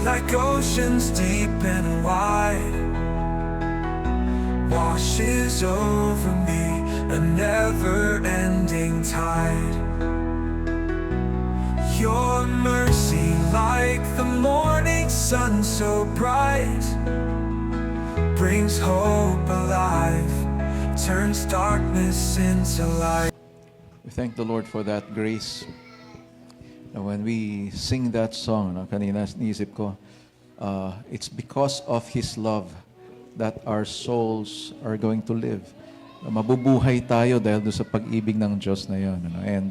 like oceans deep and wide, washes over me, a never-ending tide. Your mercy like the morning sun so bright, brings hope alive, turns darkness into light. We thank the Lord for that grace. And when we sing that song, kanina naisip ko, it's because of His love that our souls are going to live. Mabubuhay tayo dahil doon sa pag-ibig ng Diyos na yun. And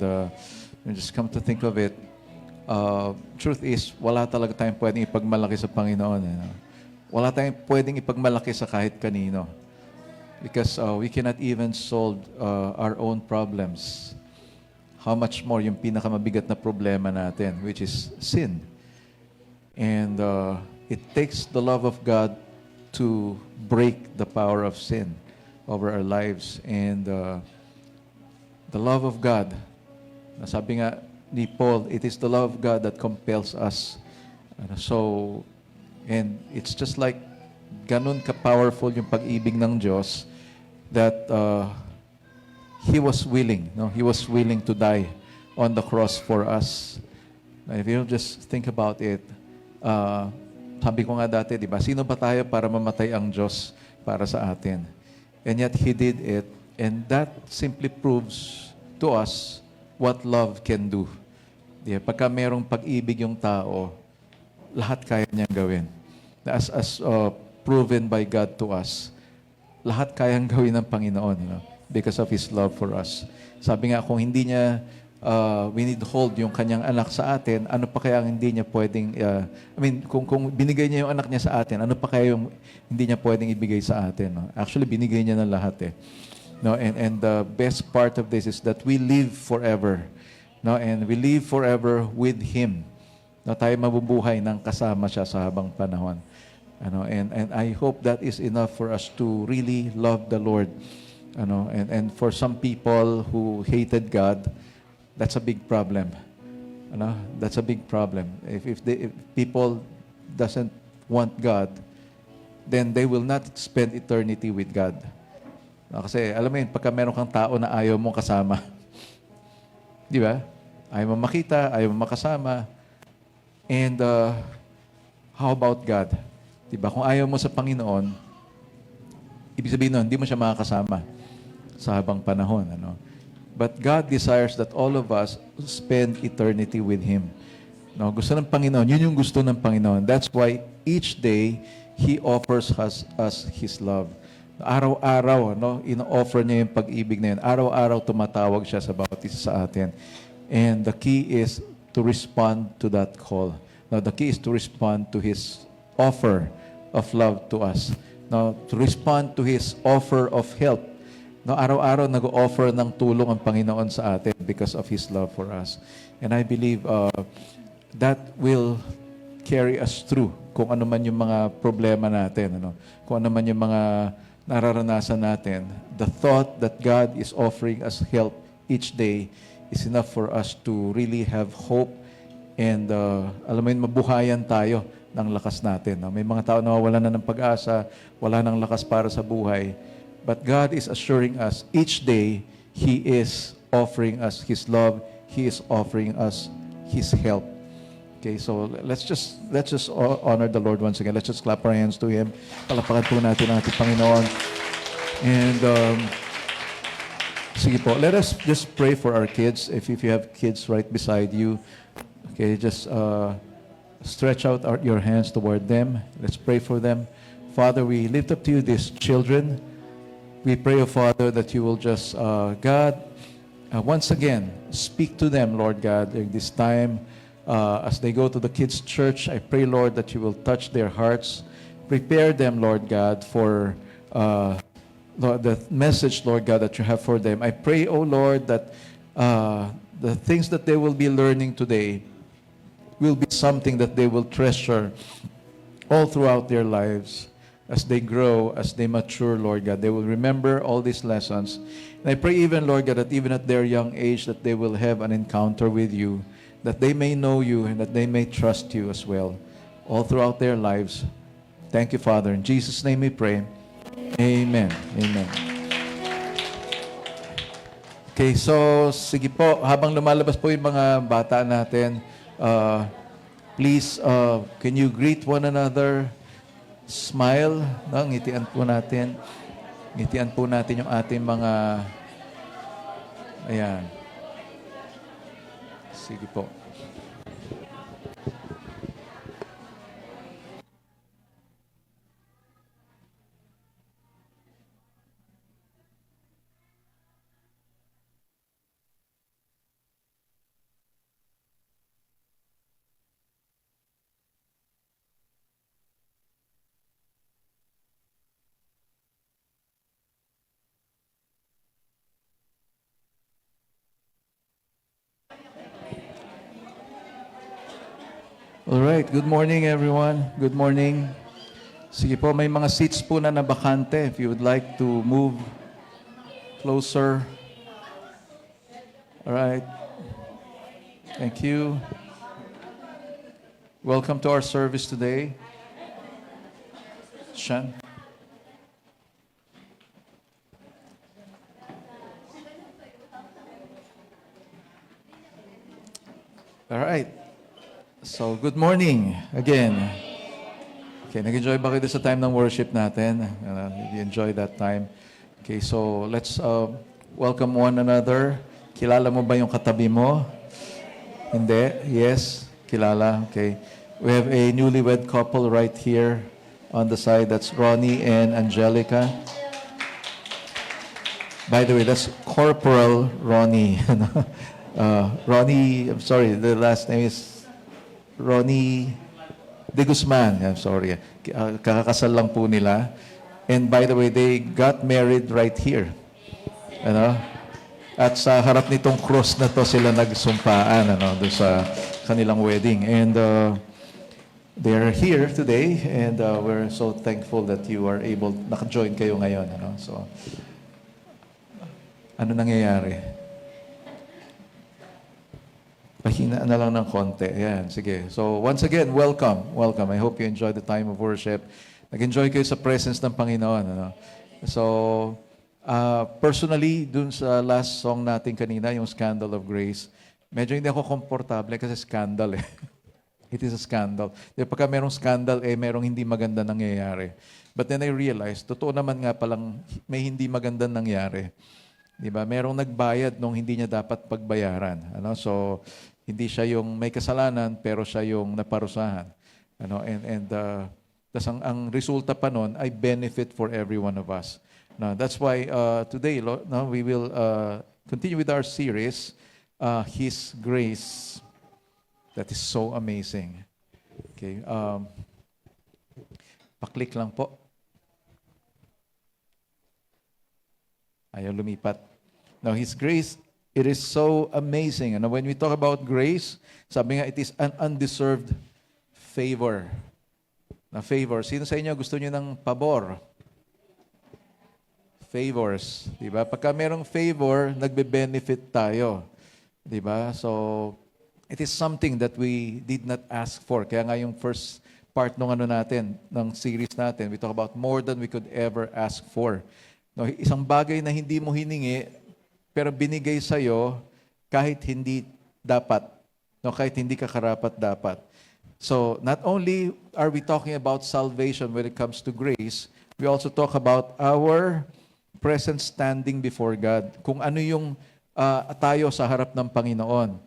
just come to think of it, truth is, wala talaga tayong pwedeng ipagmalaki sa Panginoon. Wala tayong pwedeng ipagmalaki sa kahit kanino. Because we cannot even solve our own problems. How much more yung pinakamabigat na problema natin, which is sin. And it takes the love of God to break the power of sin over our lives. And the love of God, nasabi nga ni Paul, it is the love of God that compels us. And it's just like ganun ka-powerful yung pag-ibig ng Diyos that He was willing, He was willing to die on the cross for us. Now, if you just think about it, sabi ko nga dati, di ba, sino ba tayo para mamatay ang Diyos para sa atin? And yet, He did it, and that simply proves to us what love can do. Di ba? Pagka merong pag-ibig yung tao, lahat kaya niyang gawin. As proven by God to us, lahat kayang gawin ng Panginoon, because of His love for us. Sabi nga, kung hindi niya withhold yung kanyang anak sa atin, ano pa kaya ang hindi niya pwedeng, kung binigay niya yung anak niya sa atin, ano pa kaya yung hindi niya pwedeng ibigay sa atin? No? Actually, binigay niya na lahat. No? And the best part of this is that we live forever. No? And we live forever with Him. No? Tayo mabubuhay ng kasama siya sa habang panahon. And I hope that is enough for us to really love the Lord. And for some people who hated God, that's a big problem. That's a big problem. If people doesn't want God, then they will not spend eternity with God. Kasi alam mo yun, pagka meron kang tao na ayaw mong kasama, di ba? Ayaw mong makita, ayaw mong makasama. And how about God? Di ba? Kung ayaw mo sa Panginoon, ibig sabihin nun, hindi mo siya makakasama sa habang panahon. But God desires that all of us spend eternity with Him. Gusto ng Panginoon, yun yung gusto ng Panginoon. That's why each day, He offers us His love. Araw-araw, ino-offer niya yung pag-ibig na yun. Araw-araw tumatawag siya sa bawat isa sa atin. And the key is to respond to that call. The key is to respond to His offer of love to us. To respond to His offer of help. Araw-araw nag-offer ng tulong ang Panginoon sa atin because of His love for us. And I believe that will carry us through kung ano man yung mga problema natin. Kung ano man yung mga nararanasan natin. The thought that God is offering us help each day is enough for us to really have hope and alam mo yun, mabuhayan tayo ng lakas natin. May mga tao na wala na ng pag-asa, wala ng lakas para sa buhay. But God is assuring us each day He is offering us His love. He is offering us His help. Okay, so let's just honor the Lord once again. Let's just clap our hands to Him. Palapakan po natin ang ating Panginoon. And sige po, let us just pray for our kids. If you have kids right beside you, okay, just stretch out your hands toward them. Let's pray for them. Father, we lift up to you these children. We pray, Father, that you will just, God, once again, speak to them, Lord God, during this time. As they go to the kids' church, I pray, Lord, that you will touch their hearts. Prepare them, Lord God, for the message, Lord God, that you have for them. I pray, oh Lord, that the things that they will be learning today will be something that they will treasure all throughout their lives. As they grow, as they mature, Lord God, they will remember all these lessons. And I pray even, Lord God, that even at their young age, that they will have an encounter with you, that they may know you and that they may trust you as well. all throughout their lives. Thank you, Father. In Jesus' name we pray. Amen. Amen. Okay, so sige po, habang lumalabas po yung mga bata natin, please, can you greet one another? Smile, no? Ngitian po natin. Ngitian po natin yung ating mga, ayan. Sige po. All right, good morning everyone. Good morning. Sige po, may mga seats po na nabakante. If you would like to move closer. All right. Thank you. Welcome to our service today. Shan. All right. So, good morning again. Okay, nag-enjoy ba kayo sa time ng worship natin? Did you enjoy that time? Okay, so let's welcome one another. Kilala mo ba yung katabi mo? Hindi? Yes? Kilala? Okay. We have a newlywed couple right here on the side. That's Ronnie and Angelica. By the way, that's Corporal Ronnie. Ronnie, I'm sorry, the last name is Ronnie De Guzman. I'm sorry. Kakakasal lang po nila. And by the way, they got married right here. Ano? At sa harap nitong cross na to sila nagsumpaan, ano, doon sa kanilang wedding. And they're here today, and we're so thankful that you are able, naka-join kayo ngayon. Ano? So, ano nangyayari? Pahina na lang ng konti. Ayan, sige. So, once again, welcome. Welcome. I hope you enjoyed the time of worship. Nag-enjoy kayo sa presence ng Panginoon. Ano? So, personally, dun sa last song natin kanina, yung Scandal of Grace, medyo hindi ako komportable kasi scandal eh. It is a scandal. Pagka merong scandal, merong hindi maganda nangyayari. But then I realized, totoo naman nga palang may hindi maganda nangyari. Diba? Merong nagbayad nung hindi niya dapat pagbayaran. Ano? So, hindi siya yung may kasalanan, pero siya yung naparusahan. Ano? And tas ang resulta pa nun ay benefit for every one of us. Now, that's why today, we will continue with our series, His Grace. That is so amazing. Okay. Paklik lang po. Ayaw lumipat. Now, His grace, it is so amazing. And when we talk about grace, sabi nga, it is an undeserved favor. Na favor. Sino sa inyo gusto niyo ng pabor? Favors. Diba? Pagka merong favor, nagbe-benefit tayo. Diba? So, it is something that we did not ask for. Kaya nga yung first part ng ng series natin, we talk about more than we could ever ask for. No, isang bagay na hindi mo hiningi, pero binigay sa'yo kahit hindi dapat. No, kahit hindi ka karapat dapat. So, not only are we talking about salvation when it comes to grace, we also talk about our present standing before God. Kung ano yung tayo sa harap ng Panginoon.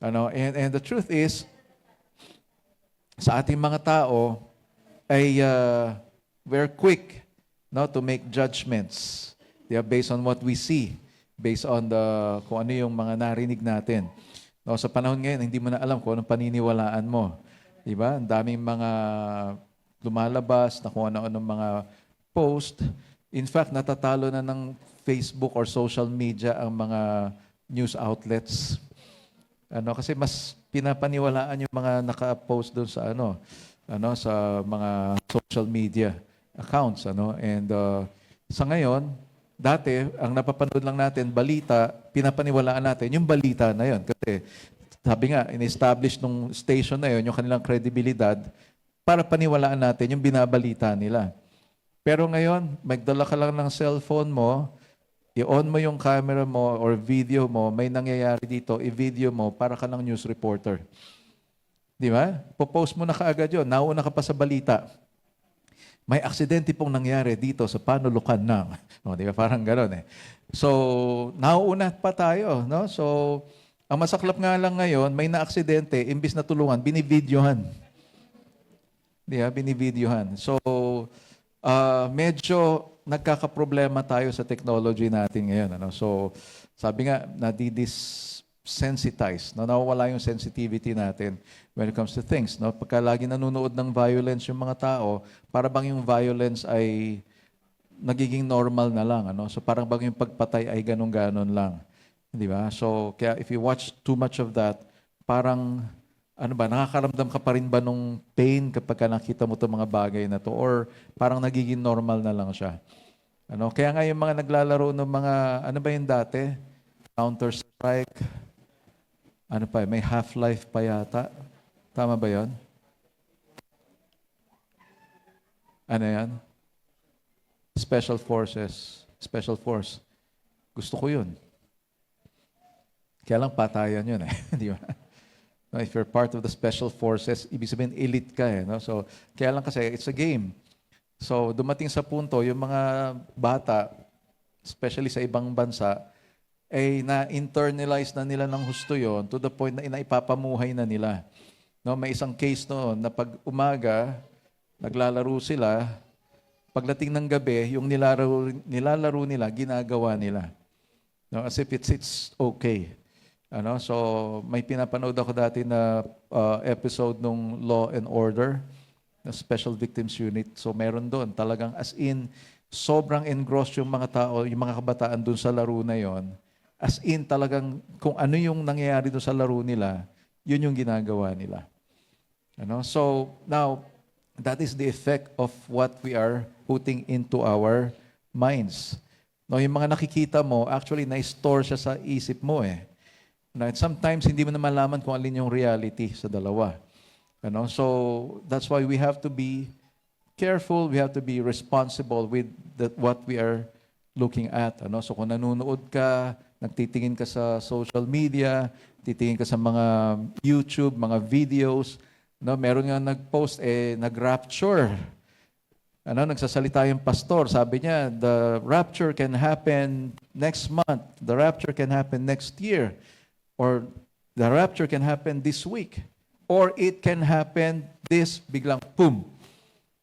Ano, and the truth is, sa ating mga tao, ay we're quick to make judgments. Based on what we see, based on kung ano yung mga narinig natin. No, sa panahon ngayon, hindi mo na alam kung anong paniniwalaan mo. Diba? Ang daming mga lumalabas na kung ano-anong mga post. In fact, natatalo na ng Facebook or social media ang mga news outlets. Kasi mas pinapaniwalaan yung mga naka-post doon sa sa mga social media accounts. And sa ngayon, dati, ang napapanood lang natin, balita, pinapaniwalaan natin yung balita na yon. Kasi sabi nga, in-establish nung station na yon, yung kanilang kredibilidad, para paniwalaan natin yung binabalita nila. Pero ngayon, magdala ka lang ng cellphone mo, i-on mo yung camera mo or video mo, may nangyayari dito, i-video mo, para ka ng news reporter. Di ba? Popost mo na kaagad yun, nauna ka pa sa balita. May aksidente pong nangyari dito sa panulukan ng. No, di ba? Parang gano'n eh. So, nauuna pa tayo. No? So, ang masaklap nga lang ngayon, may na-aksidente, imbis na tulungan, binivideohan. Di ba? Binivideohan. So, medyo nagkakaproblema tayo sa technology natin ngayon. Ano? So, sabi nga, nadidis-sensitize. No? Nawawala yung sensitivity natin when it comes to things. No? Pagka lagi nanonood ng violence yung mga tao, para bang yung violence ay nagiging normal na lang. Ano? So, parang bang yung pagpatay ay ganun-ganon lang. Di ba? So, kaya if you watch too much of that, parang nakakaramdam ka pa rin ba nung pain kapag nakita mo itong mga bagay na to? Or parang nagiging normal na lang siya? Kaya nga yung mga naglalaro ng mga, yung dati? Counter-Strike. May Half-Life pa yata. Tama ba yun? Yan? Special Forces. Special Force. Gusto ko yun. Kaya lang patayan yun eh. Di ba? No, if you're part of the Special Forces, ibig sabihin elite ka eh. No? So, kaya lang kasi, it's a game. So, dumating sa punto, yung mga bata, especially sa ibang bansa, ay na-internalize na nila ng husto yon to the point na inaipapamuhay na nila. No, may isang case noon na pag umaga, naglalaro sila, pagdating ng gabi, yung nilalaro nila, ginagawa nila. No, as if it's okay. So, may pinapanood ako dati na episode nung Law and Order, na Special Victims Unit. So, meron doon. Talagang as in, sobrang engrossed yung mga tao, yung mga kabataan doon sa laro na yon. As in, talagang kung ano yung nangyayari doon sa laro nila, yun yung ginagawa nila. So, now, that is the effect of what we are putting into our minds. No, yung mga nakikita mo, actually, na-store siya sa isip mo eh. And sometimes, hindi mo na malaman kung alin yung reality sa dalawa. So, that's why we have to be careful, we have to be responsible with what we are looking at. So, kung nanonood ka, nagtitingin ka sa social media, titingin ka sa mga YouTube, mga videos, meron nga nag-post, nag-rapture. Nagsasalita yung pastor, sabi niya, the rapture can happen next month, the rapture can happen next year, or the rapture can happen this week, or it can happen biglang, boom,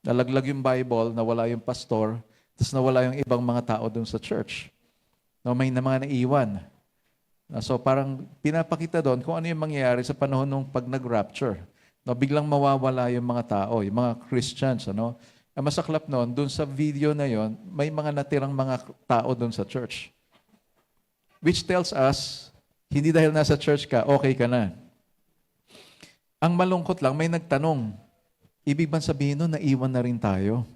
nalaglag yung Bible, nawala yung pastor, tapos nawala yung ibang mga tao dun sa church. May mga naiwan. So parang pinapakita doon kung ano yung mangyayari sa panahon nung pag nag-rapture. Biglang mawawala yung mga tao, yung mga Christians. Ang masaklap noon, dun sa video na yon, may mga natirang mga tao dun sa church. Which tells us, hindi dahil nasa church ka, okay ka na. Ang malungkot lang, may nagtanong, ibig bang sabihin nun, naiwan na rin tayo?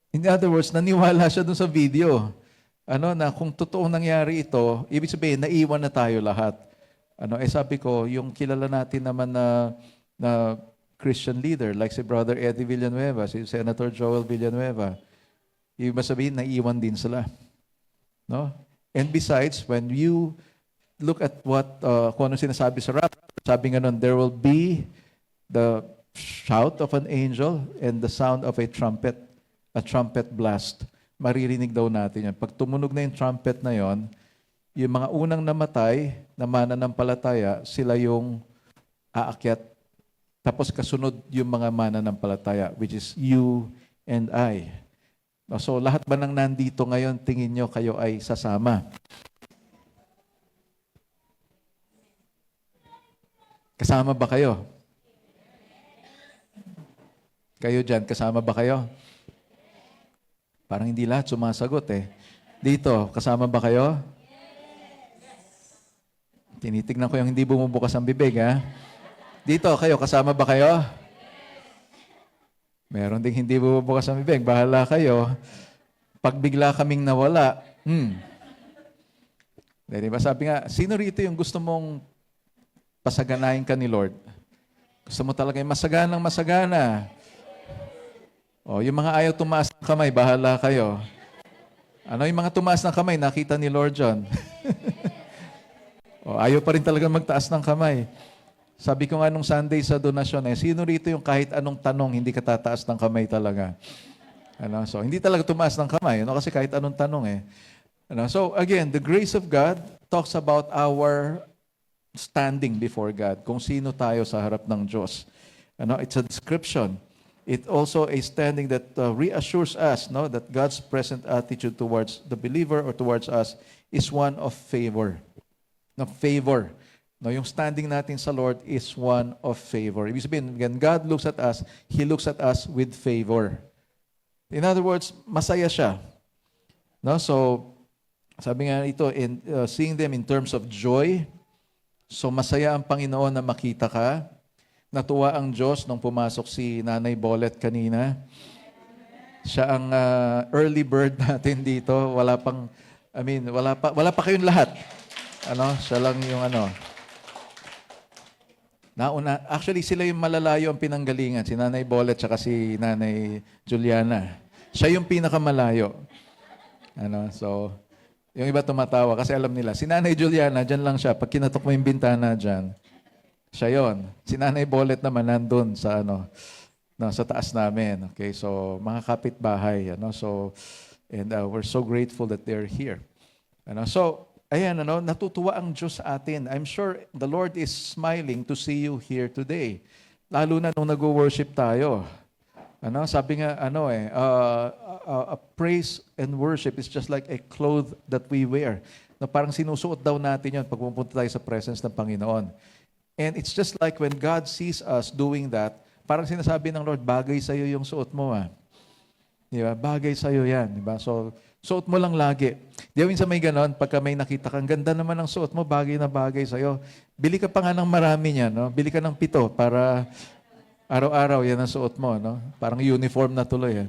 In other words, naniwala siya dun sa video. Na kung totoong nangyari ito, ibig sabihin, naiwan na tayo lahat. Sabi ko, yung kilala natin naman na Christian leader, like si Brother Eddie Villanueva, si Senator Joel Villanueva, ibig sabihin, naiwan din sila. And besides, when you look at kung ano sinasabi sa rapture, sabi nga nun, there will be the shout of an angel and the sound of a trumpet blast. Maririnig daw natin yan. Pag tumunog na yung trumpet na yon, yung mga unang namatay na mananampalataya, sila yung aakyat. Tapos kasunod yung mga mananampalataya, which is you and I. So lahat ba ng nandito ngayon, tingin nyo kayo ay sasama? Kasama ba kayo? Kayo dyan, kasama ba kayo? Parang hindi lahat sumasagot eh. Dito, kasama ba kayo? Tinitignan ko yung hindi bumubukas ang bibig, ha? Dito, kayo, kasama ba kayo? Meron ding hindi bumubukas ang bibig. Bahala kayo. Pag bigla kaming nawala, Diba? Sabi nga, sino rito yung gusto mong pasaganahin ka ni Lord? Gusto mo talaga yung masaganang masagana. O, yung mga ayaw tumaas ng kamay, bahala kayo. Ano yung mga tumaas ng kamay, nakita ni Lord John. O, ayaw pa rin talaga magtaas ng kamay. Sabi ko nga nung Sunday sa donasyon, sino rito yung kahit anong tanong, hindi ka tataas ng kamay talaga? Ano? So, hindi talaga tumaas ng kamay, kasi kahit anong tanong Ano? So, again, the grace of God talks about our standing before God, kung sino tayo sa harap ng Diyos. Ano? It's a description. It also a standing that reassures us, that God's present attitude towards the believer or towards us is one of favor. Favor. Yung standing natin sa Lord is one of favor. Ibig sabihin, when God looks at us, He looks at us with favor. In other words, masaya siya. So, sabi nga ito, seeing them in terms of joy, so masaya ang Panginoon na makita ka. Natuwa ang Diyos nung pumasok si Nanay Bolet kanina. Siya ang early bird natin dito. Wala pa kayong lahat. Siya lang yung Nauna, actually sila yung malalayo ang pinanggalingan, si Nanay Bolet at si Nanay Juliana. Siya yung pinakamalayo. So, yung iba tumatawa kasi alam nila, si Nanay Juliana, dyan lang siya. Pag kinatok mo yung bintana dyan, siya yon. Si Nanay Bolet naman nandun sa sa taas namin. Okay, so mga kapitbahay, So, and we're so grateful that they're here. So, ayan, natutuwa ang Diyos sa atin. I'm sure the Lord is smiling to see you here today. Lalo na nung nag-worship tayo. Sabi nga, a praise and worship is just like a cloth that we wear. Parang sinusuot daw natin yun pag pupunta tayo sa presence ng Panginoon. And it's just like when God sees us doing that, parang sinasabi ng Lord, bagay sa'yo yung suot mo. Diba? Bagay sa'yo yan. Diba? So, suot mo lang lagi. Di ba minsan may ganon, pagka may nakita kang ganda naman ng suot mo, bagay na bagay sa'yo. Bili ka pa nga ng marami niyan. Bili ka ng 7 para araw-araw yan ang suot mo. Parang uniform na tuloy.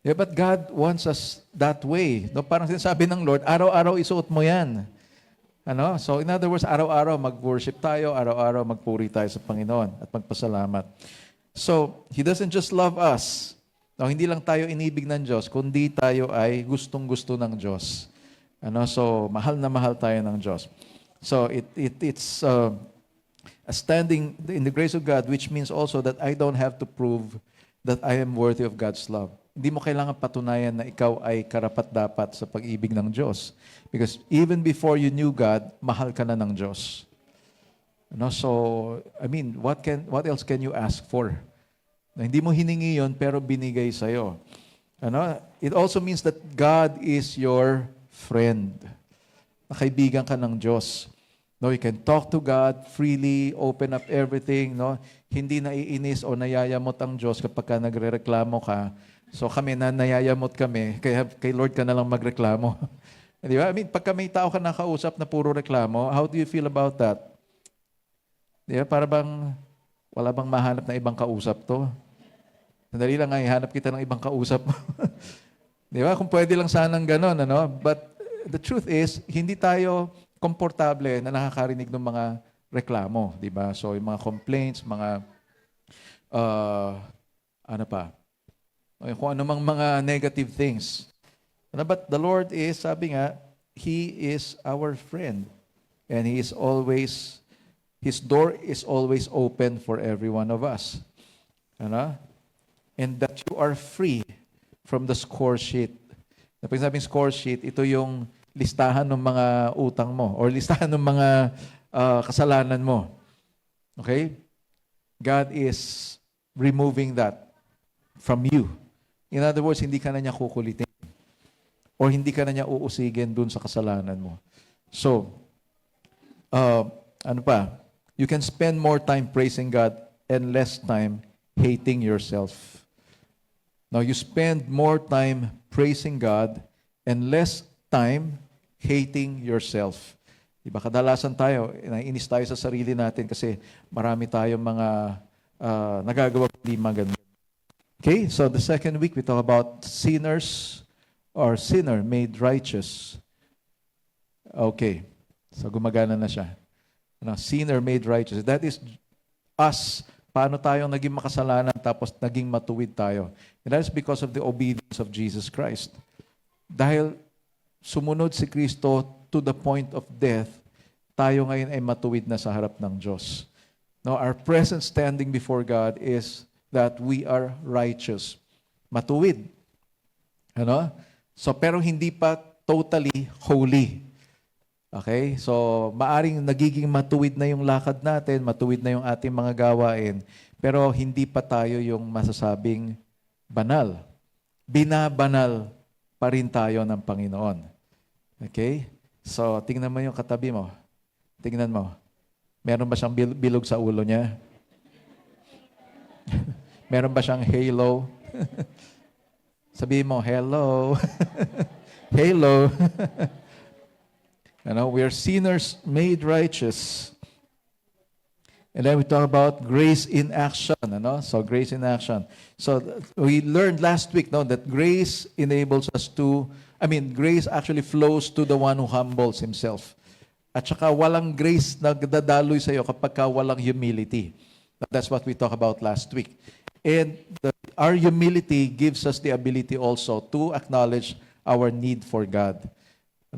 Yeah, but God wants us that way. Parang sinasabi ng Lord, araw-araw isuot mo yan. So in other words, araw-araw mag-worship tayo, araw-araw magpuri tayo sa Panginoon at magpasalamat. So, He doesn't just love us. Hindi lang tayo inibig ng Diyos, kundi tayo ay gustong-gusto ng Diyos. So, mahal na mahal tayo ng Diyos. So, it's a standing in the grace of God, which means also that I don't have to prove that I am worthy of God's love. Hindi mo kailangan patunayan na ikaw ay karapat-dapat sa pag-ibig ng Diyos. Because even before you knew God, mahal ka na ng Diyos. So, what else can you ask for? Hindi mo hiningi yon pero binigay sa'yo. It also means that God is your friend. Kaibigan ka ng Diyos. You can talk to God freely, open up everything. Hindi naiinis o nayayamot ang Diyos kapag ka nagrereklamo ka. So kami nayayamot kami, kaya kay Lord ka na lang magreklamo. Di ba? Pagka may tao ka nakausap na puro reklamo, how do you feel about that? Di ba? Para bang, wala bang mahanap na ibang kausap to? Sandali lang nga, ihanap kita ng ibang kausap mo. Di ba? Kung pwede lang sanang ganon, But the truth is, hindi tayo komportable na nakakarinig ng mga reklamo, di ba? So, yung mga complaints, mga, kung anumang mga negative things. But the Lord is, sabi nga, He is our friend. And His door is always open for every one of us. And that you are free from the score sheet. Pag sabing score sheet, ito yung listahan ng mga utang mo or listahan ng mga kasalanan mo. Okay? God is removing that from you. In other words, hindi ka na niya kukulitin or hindi ka na niya uusigin dun sa kasalanan mo. So, you can spend more time praising God and less time hating yourself. Now, you spend more time praising God and less time hating yourself. Diba? Kadalasan tayo, naiinis tayo sa sarili natin kasi marami tayong mga nagagawa hindi maganda. Okay, so the second week we talk about sinners or sinner made righteous. Okay, so gumagana na siya. Sinner made righteous. That is us, paano tayong naging makasalanan tapos naging matuwid tayo. And that is because of the obedience of Jesus Christ. Dahil sumunod si Kristo to the point of death, tayo ngayon ay matuwid na sa harap ng Diyos. Now, our present standing before God is that we are righteous. Matuwid. Ano? So, pero hindi pa totally holy. Okay? So, maaring nagiging matuwid na yung lakad natin, matuwid na yung ating mga gawain, pero hindi pa tayo yung masasabing banal. Binabanal pa rin tayo ng Panginoon. Okay? So, tingnan mo yung katabi mo. Tingnan mo. Meron ba siyang bilog sa ulo niya? Meron ba siyang halo? Sabihin mo, hello. Halo. We are sinners made righteous. And then we talk about grace in action. So grace in action. So we learned last week that grace enables us grace actually flows to the one who humbles himself. At saka walang grace na dadaloy sa iyo kapag walang humility. That's what we talked about last week. And our humility gives us the ability also to acknowledge our need for God.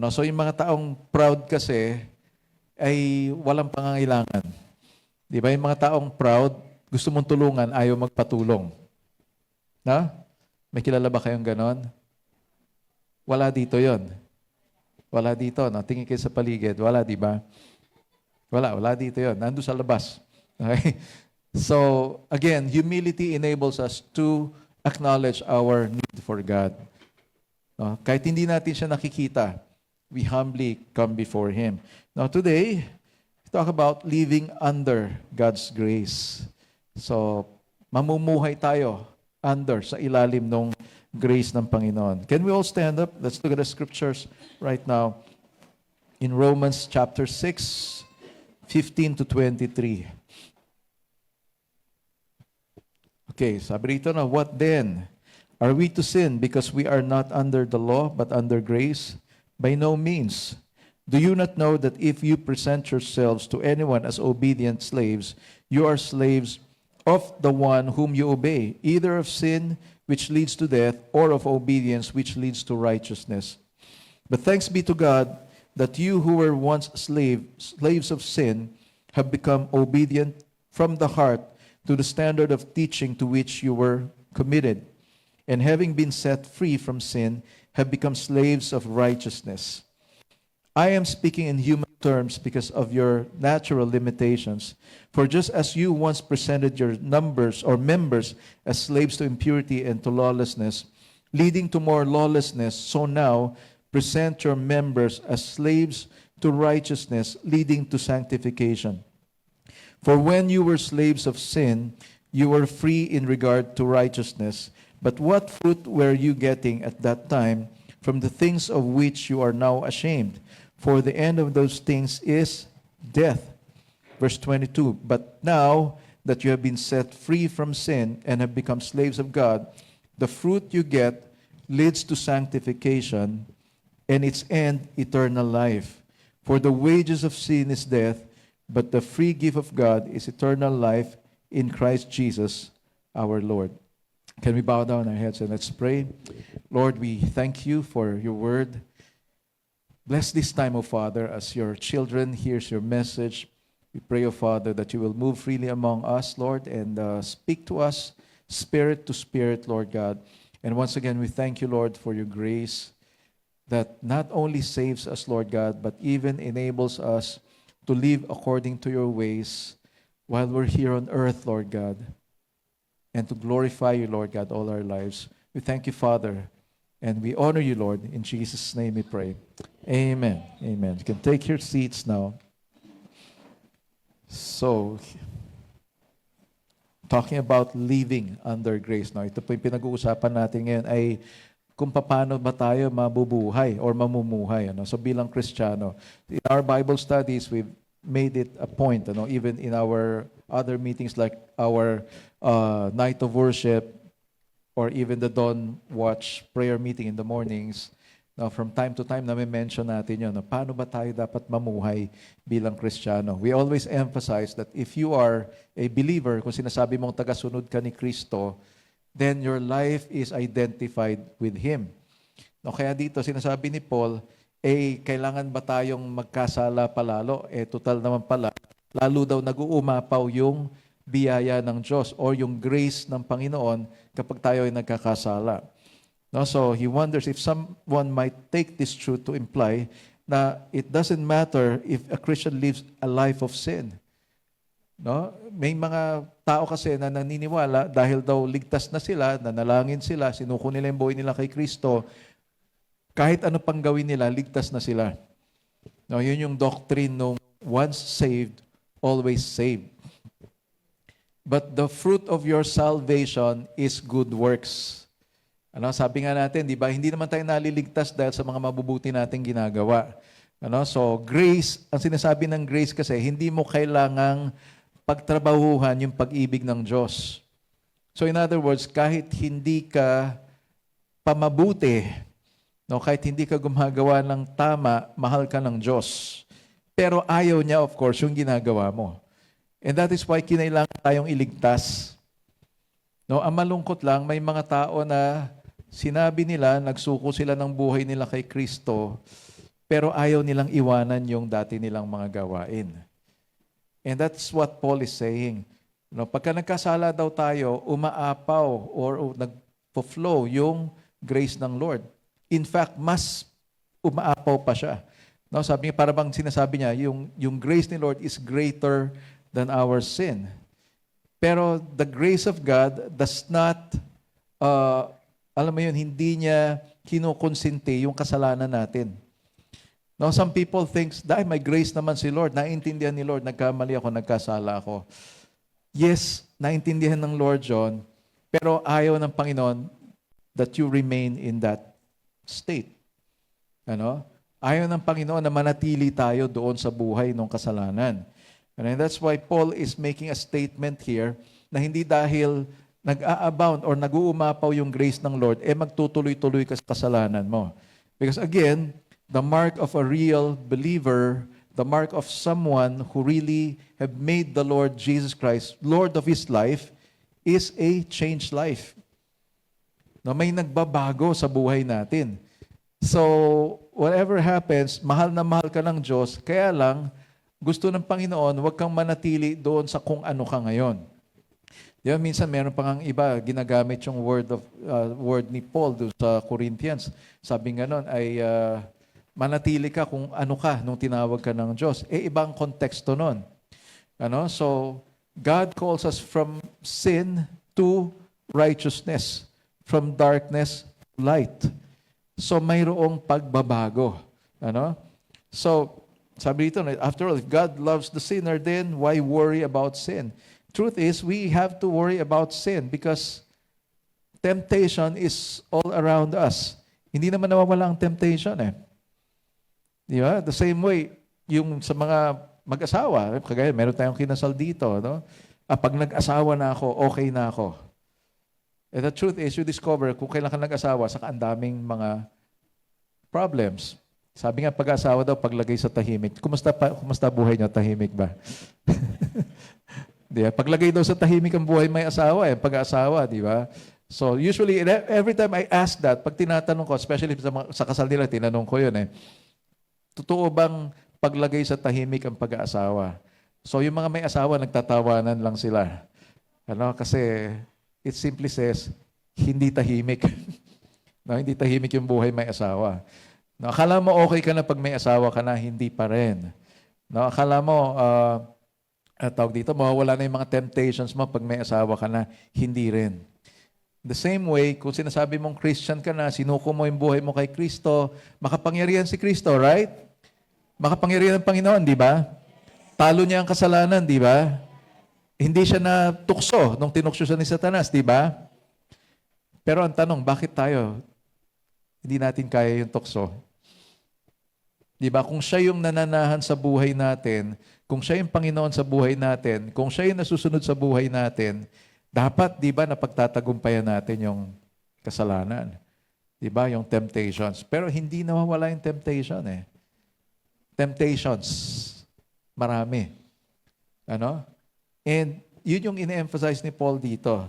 So yung mga taong proud kasi ay walang pangangailangan. Di ba? Yung mga taong proud, gusto mong tulungan, ayaw magpatulong. Na? May kilala ba kayong ganon? Wala dito yon. Wala dito. Tingin kayo sa paligid. Wala, di ba? Wala dito yon. Nandun sa labas. Okay? So, again, humility enables us to acknowledge our need for God. Kahit hindi natin siya nakikita, we humbly come before Him. Now today, we talk about living under God's grace. So, mamumuhay tayo sa ilalim ng grace ng Panginoon. Can we all stand up? Let's look at the scriptures right now. In Romans chapter 6, 15 to 23. Okay, sabi rito na, what then? Are we to sin because we are not under the law but under grace? By no means. Do you not know that if you present yourselves to anyone as obedient slaves, you are slaves of the one whom you obey, either of sin, which leads to death, or of obedience, which leads to righteousness? But thanks be to God that you who were once slaves of sin, have become obedient from the heart to the standard of teaching to which you were committed, and having been set free from sin, have become slaves of righteousness. I am speaking in human terms because of your natural limitations. For just as you once presented your members as slaves to impurity and to lawlessness, leading to more lawlessness, so now present your members as slaves to righteousness, leading to sanctification. For when you were slaves of sin, you were free in regard to righteousness. But what fruit were you getting at that time from the things of which you are now ashamed? For the end of those things is death. Verse 22, but now that you have been set free from sin and have become slaves of God, the fruit you get leads to sanctification, and its end eternal life. For the wages of sin is death, but the free gift of God is eternal life in Christ Jesus our Lord. Can we bow down our heads and let's pray? Lord, we thank you for your word. Bless this time, O Father, as your children hears your message. We pray, O Father, that you will move freely among us, Lord, and speak to us spirit to spirit, Lord God. And once again, we thank you, Lord, for your grace that not only saves us, Lord God, but even enables us to live according to your ways while we're here on earth, Lord God, and to glorify you, Lord God, all our lives. We thank you, Father, and we honor you, Lord. In Jesus' name we pray. Amen. Amen. You can take your seats now. So, talking about living under grace. Now, ito po yung pinag-uusapan natin ngayon ay kung paano ba tayo mabubuhay or mamumuhay. So bilang Kristiyano, in our Bible studies, we've made it a point, even in our other meetings like our night of worship or even the dawn watch prayer meeting in the mornings, No, from time to time, nami-mention natin yun. No? Paano ba tayo dapat mamuhay bilang Kristiyano? We always emphasize that if you are a believer, kung sinasabi mong tagasunod ka ni Kristo, then your life is identified with Him. No, kaya dito, sinasabi ni Paul, kailangan ba tayong magkasala palalo? Total naman pala, lalo daw nag-uumapaw yung biyaya ng Diyos or yung grace ng Panginoon kapag tayo ay nagkakasala. No, so he wonders if someone might take this truth to imply na it doesn't matter if a Christian lives a life of sin. No? May mga tao kasi na naniniwala dahil daw ligtas na sila, nanalangin sila, sinuko nila yung buhay nila kay Kristo, kahit ano pang gawin nila, ligtas na sila. No, yun yung doctrine nung once saved, always saved. But the fruit of your salvation is good works. Sabi nga natin, di ba, hindi naman tayo naliligtas dahil sa mga mabubuti nating ginagawa. So, grace, ang sinasabi ng grace kasi, hindi mo kailangang pagtrabahuhan yung pag-ibig ng Diyos. So, in other words, kahit hindi ka pamabuti, kahit hindi ka gumagawa ng tama, mahal ka ng Diyos. Pero ayaw niya, of course, yung ginagawa mo. And that is why kinailangan tayong iligtas. Ang malungkot lang, may mga tao na sinabi nila, nagsuko sila ng buhay nila kay Kristo, pero ayaw nilang iwanan yung dati nilang mga gawain. And that's what Paul is saying. Pagka nagkasala daw tayo, umaapaw or nagpo-flow yung grace ng Lord. In fact, mas umaapaw pa siya. Sabi niya, para bang sinasabi niya, yung grace ni Lord is greater than our sin. Pero the grace of God does not alam mo yun, hindi niya kinukonsente yung kasalanan natin. Some people think, may grace naman si Lord. Naintindihan ni Lord, nagkamali ako, nagkasala ako. Yes, naintindihan ng Lord John, pero ayaw ng Panginoon that you remain in that state. Ayaw ng Panginoon na manatili tayo doon sa buhay ng kasalanan. And that's why Paul is making a statement here na hindi dahil nag-a-abound or nag-uumapaw yung grace ng Lord, magtutuloy-tuloy ka sa kasalanan mo. Because again, the mark of a real believer, the mark of someone who really have made the Lord Jesus Christ Lord of his life, is a changed life. May nagbabago sa buhay natin. So, whatever happens, mahal na mahal ka ng Diyos, kaya lang, gusto ng Panginoon, huwag kang manatili doon sa kung ano ka ngayon. Minsan meron pang iba, ginagamit yung word ni Paul doon sa Corinthians. Sabi nga nun ay manatili ka kung ano ka nung tinawag ka ng Diyos. Ibang konteksto nun. So, God calls us from sin to righteousness, from darkness to light. So, mayroong pagbabago. So, sabi dito, after all, if God loves the sinner, then why worry about sin? Truth is, we have to worry about sin because temptation is all around us. Hindi naman nawawala ang temptation Di ba? The same way, yung sa mga mag-asawa, kagaya meron tayong kinasal dito, pag nag-asawa na ako, okay na ako. And the truth is, you discover kung kailan ka nag-asawa, saka ang daming mga problems. Sabi nga, pag-asawa daw, paglagay sa tahimik. Kumusta buhay niyo? Tahimik ba? Di ba? Paglagay daw sa tahimik ang buhay may asawa, pag-asawa, di ba? So usually, every time I ask that, pag tinatanong ko, especially sa kasal nila, tinanong ko yun totoo bang paglagay sa tahimik ang pag-aasawa? So yung mga may asawa, nagtatawanan lang sila. Kasi it simply says, hindi tahimik. Hindi tahimik yung buhay may asawa. Akala mo okay ka na pag may asawa ka na, hindi pa rin. Akala mo, tawag dito, mawawala na yung mga temptations mo pag may asawa ka na, hindi rin. The same way, kung sinasabi mong Christian ka na, sinuko mo yung buhay mo kay Kristo, makapangyarihan si Kristo, right? Makapangyarihan ng Panginoon, di ba? Talo niya ang kasalanan, di ba? Hindi siya na tukso nung tinukso siya ni Satanas, di ba? Pero ang tanong, bakit tayo hindi natin kaya yung tukso? Di ba? Kung siya yung nananahan sa buhay natin, kung siya yung Panginoon sa buhay natin, kung siya yung nasusunod sa buhay natin, dapat, di ba, napagtatagumpayan natin yung kasalanan. 'Di ba? Yung temptations. Pero hindi nawawala yung temptation eh. Temptations. Marami. Ano? And yun yung ine-emphasize ni Paul dito.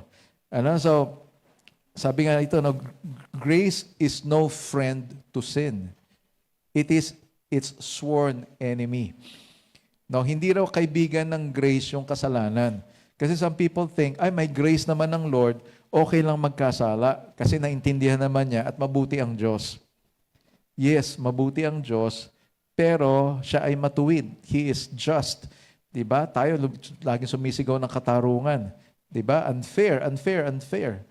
Ano? So, sabi nga ito, no, grace is no friend to sin. It is its sworn enemy. No, hindi raw kaibigan ng grace yung kasalanan. Kasi some people think, ay may grace naman ng Lord, okay lang magkasala kasi naintindihan naman niya at mabuti ang Diyos. Yes, mabuti ang Diyos, pero siya ay matuwid. He is just. Diba? Tayo laging sumisigaw ng katarungan. Diba? Unfair, unfair, unfair.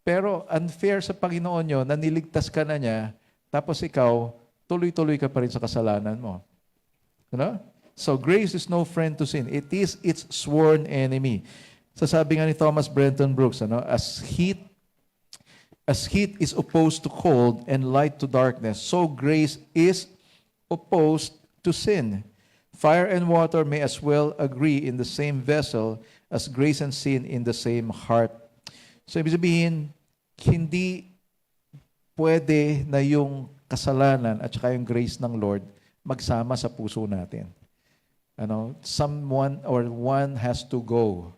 Pero unfair sa Panginoon yun, na niligtas ka na niya, tapos ikaw, tuloy-tuloy ka pa rin sa kasalanan mo. Ano? So, grace is no friend to sin. It is its sworn enemy. Sasabi nga ni Thomas Brenton Brooks, ano, as heat is opposed to cold and light to darkness, so grace is opposed to sin. Fire and water may as well agree in the same vessel as grace and sin in the same heart. So, ibig sabihin, hindi pwede na yung kasalanan at saka yung grace ng Lord magsama sa puso natin. Ano, someone or one has to go.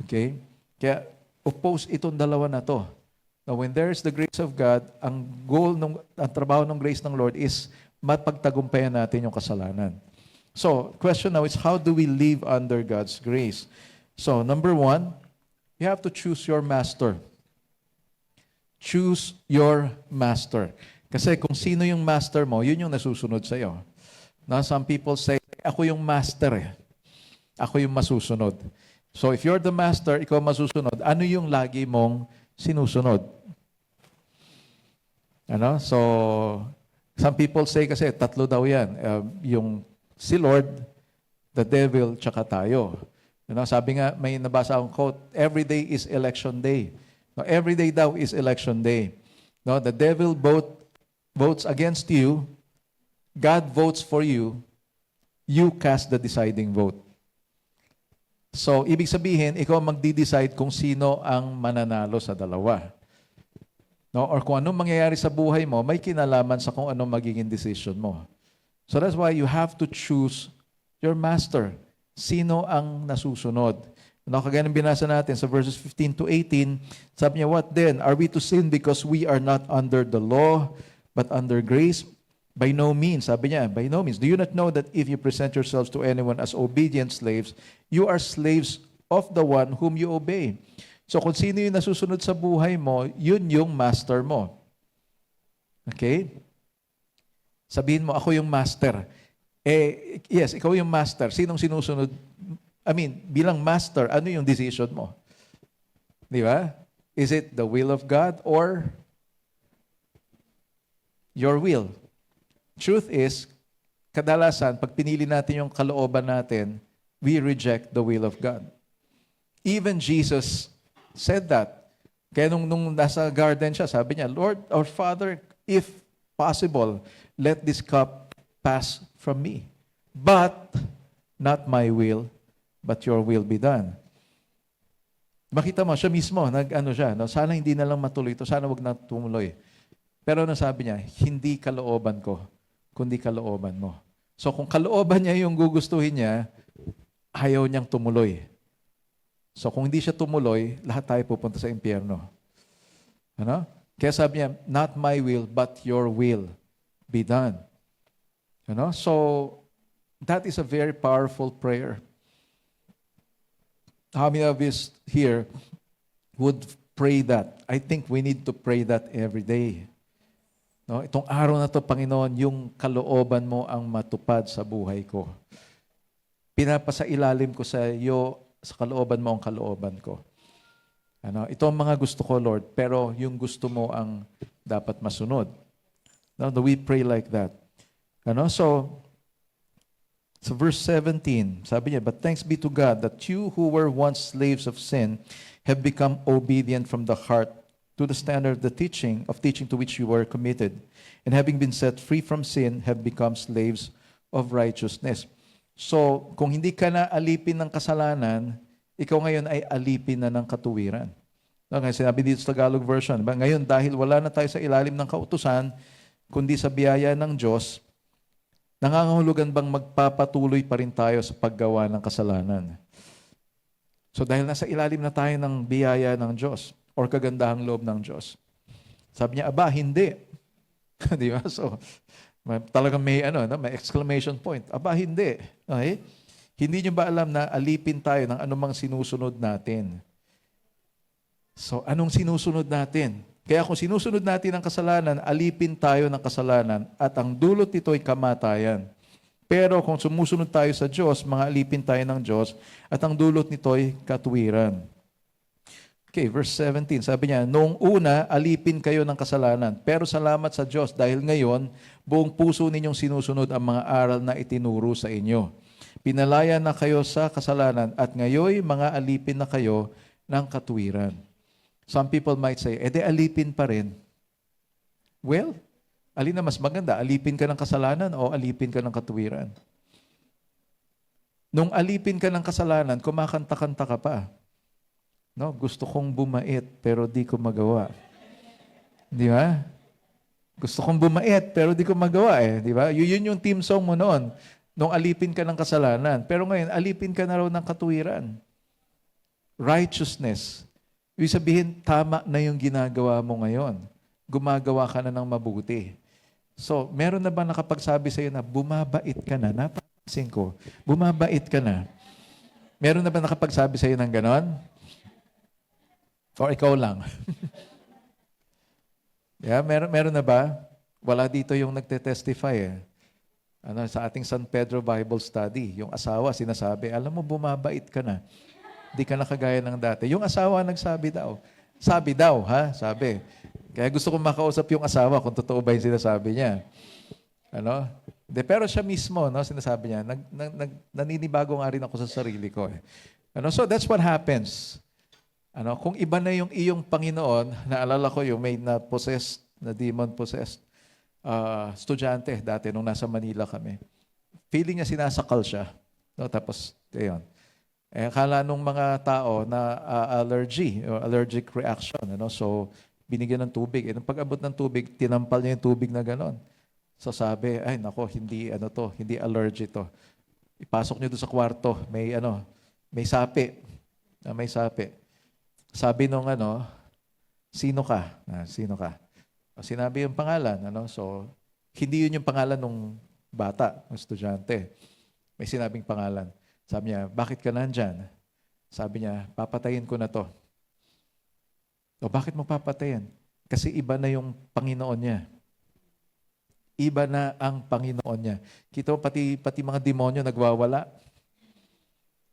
Okay? Kaya oppose itong dalawa na to. Now, when there is the grace of God, ang trabaho ng grace ng Lord is mapagtagumpayan natin yung kasalanan. So, question now is, how do we live under God's grace? So, number one, you have to choose your master. Choose your master. Kasi kung sino yung master mo, yun yung nasusunod sa'yo. Now, some people say, ako yung master eh. Ako yung masusunod. So, if you're the master, ikaw masusunod, ano yung lagi mong sinusunod? Ano? So, some people say kasi, tatlo daw yan. Yung si Lord, the devil, tsaka tayo. Sabi nga, may nabasa akong quote, every day is election day. No, every day daw is election day. No, the devil votes against you, God votes for you, you cast the deciding vote. So, ibig sabihin, ikaw magdi-decide kung sino ang mananalo sa dalawa. No, or kung anong mangyayari sa buhay mo, may kinalaman sa kung anong magiging decision mo. So that's why you have to choose your master. Sino ang nasusunod? Kagaya ng binasa natin sa verses 15 to 18, sabi niya, what then? Are we to sin because we are not under the law, but under grace? By no means. Sabi niya, by no means. Do you not know that if you present yourselves to anyone as obedient slaves, you are slaves of the one whom you obey? So kung sino yung nasusunod sa buhay mo, yun yung master mo. Okay? Sabihin mo, ako yung master. Yes, ikaw yung master. Sinong sinusunod? Bilang master, ano yung decision mo? Di ba? Is it the will of God or your will? Truth is, kadalasan, pag pinili natin yung kalooban natin, we reject the will of God. Even Jesus said that. Kaya nung nasa garden siya, sabi niya, Lord, our Father, if possible, let this cup pass from me. But not my will, but your will be done. Makita mo, siya mismo, sana hindi na lang matuloy ito, sana wag na tumuloy. Pero sabi niya, hindi kalooban ko, kundi kalooban mo. So kung kalooban niya yung gugustuhin niya, ayaw niyang tumuloy. So kung hindi siya tumuloy, lahat tayo pupunta sa impyerno. Ano? Kaya sabi niya, not my will, but your will be done. So that is a very powerful prayer. How many of us here would pray that? I think we need to pray that every day. No, itong araw na to, Panginoon, yung kalooban mo ang matupad sa buhay ko. Pinapasailalim ko sa iyo, sa kalooban mo ang kalooban ko. Ito ang mga gusto ko, Lord, pero yung gusto mo ang dapat masunod. Now, we pray like that. So verse 17, sabi niya, but thanks be to God that you who were once slaves of sin have become obedient from the heart to the standard of the teaching to which you were committed, and having been set free from sin, have become slaves of righteousness. So, kung hindi ka na alipin ng kasalanan, ikaw ngayon ay alipin na ng katuwiran. No, ngayon sinabi dito sa Tagalog version, diba? Ngayon dahil wala na tayo sa ilalim ng kautusan, kundi sa biyaya ng Diyos, nangangahulugan bang magpapatuloy pa rin tayo sa paggawa ng kasalanan? So dahil nasa ilalim na tayo ng biyaya ng Diyos or kagandahang loob ng Diyos, sabi niya, aba, hindi. Di ba? So, talagang may, may exclamation point. Aba, hindi. Okay? Hindi niyo ba alam na alipin tayo ng anumang sinusunod natin? So, anong sinusunod natin? Kaya kung sinusunod natin ang kasalanan, alipin tayo ng kasalanan at ang dulot nito ay kamatayan. Pero kung sumusunod tayo sa Diyos, mga alipin tayo ng Diyos at ang dulot nito ay katuwiran. Okay, verse 17, sabi niya, noong una, alipin kayo ng kasalanan. Pero salamat sa Diyos dahil ngayon, buong puso ninyong sinusunod ang mga aral na itinuro sa inyo. Pinalaya na kayo sa kasalanan at ngayon, mga alipin na kayo ng katuwiran. Some people might say, alipin pa rin. Well, alin na mas maganda? Alipin ka ng kasalanan o alipin ka ng katuwiran? Nung alipin ka ng kasalanan, kumakanta-kanta ka pa. No, gusto kong bumait pero di ko magawa. Di ba? Gusto kong bumait pero di ko magawa di ba? Yun yung team song mo noon. Nung alipin ka ng kasalanan. Pero ngayon, alipin ka na raw ng katuwiran. Righteousness. Ibig sabihin, tama na yung ginagawa mo ngayon. Gumagawa ka na ng mabuti. So, meron na ba nakapagsabi sa iyo na bumabait ka na? Napapansin ko, bumabait ka na. Meron na ba nakapagsabi sa iyo ng ganon? Or ikaw lang? Yeah, meron na ba? Wala dito yung nagte-testify sa ating San Pedro Bible Study, yung asawa sinasabi, alam mo, bumabait ka na. Di ka na kagaya ng dati. Yung asawa nagsabi daw. Sabi daw, ha? Sabi. Kaya gusto kong makausap yung asawa kung totoo ba yung sinasabi niya. Pero siya mismo, sinasabi niya, naninibago nga rin ako sa sarili ko. So that's what happens. Kung iba na yung iyong Panginoon, naalala ko yung may na-possessed, na demon-possessed estudyante dati nung nasa Manila kami. Feeling niya sinasakal siya. Tapos, ayun. Akala nung mga tao na allergic reaction. So, binigyan ng tubig. Nung pag-abot ng tubig, tinampal niya yung tubig na ganon. So sabi, ay nako, hindi allergy to. Ipasok niyo doon sa kwarto, may sapi. May sapi. Sabi nung sino ka? Sino ka? Sinabi yung pangalan. So, hindi yun yung pangalan ng bata, ng estudyante. May sinabing pangalan. Sabi niya, bakit ka nandyan? Sabi niya, papatayin ko na to. O bakit mo papatayin? Kasi iba na yung Panginoon niya. Iba na ang Panginoon niya. Kita mo, pati mga demonyo nagwawala.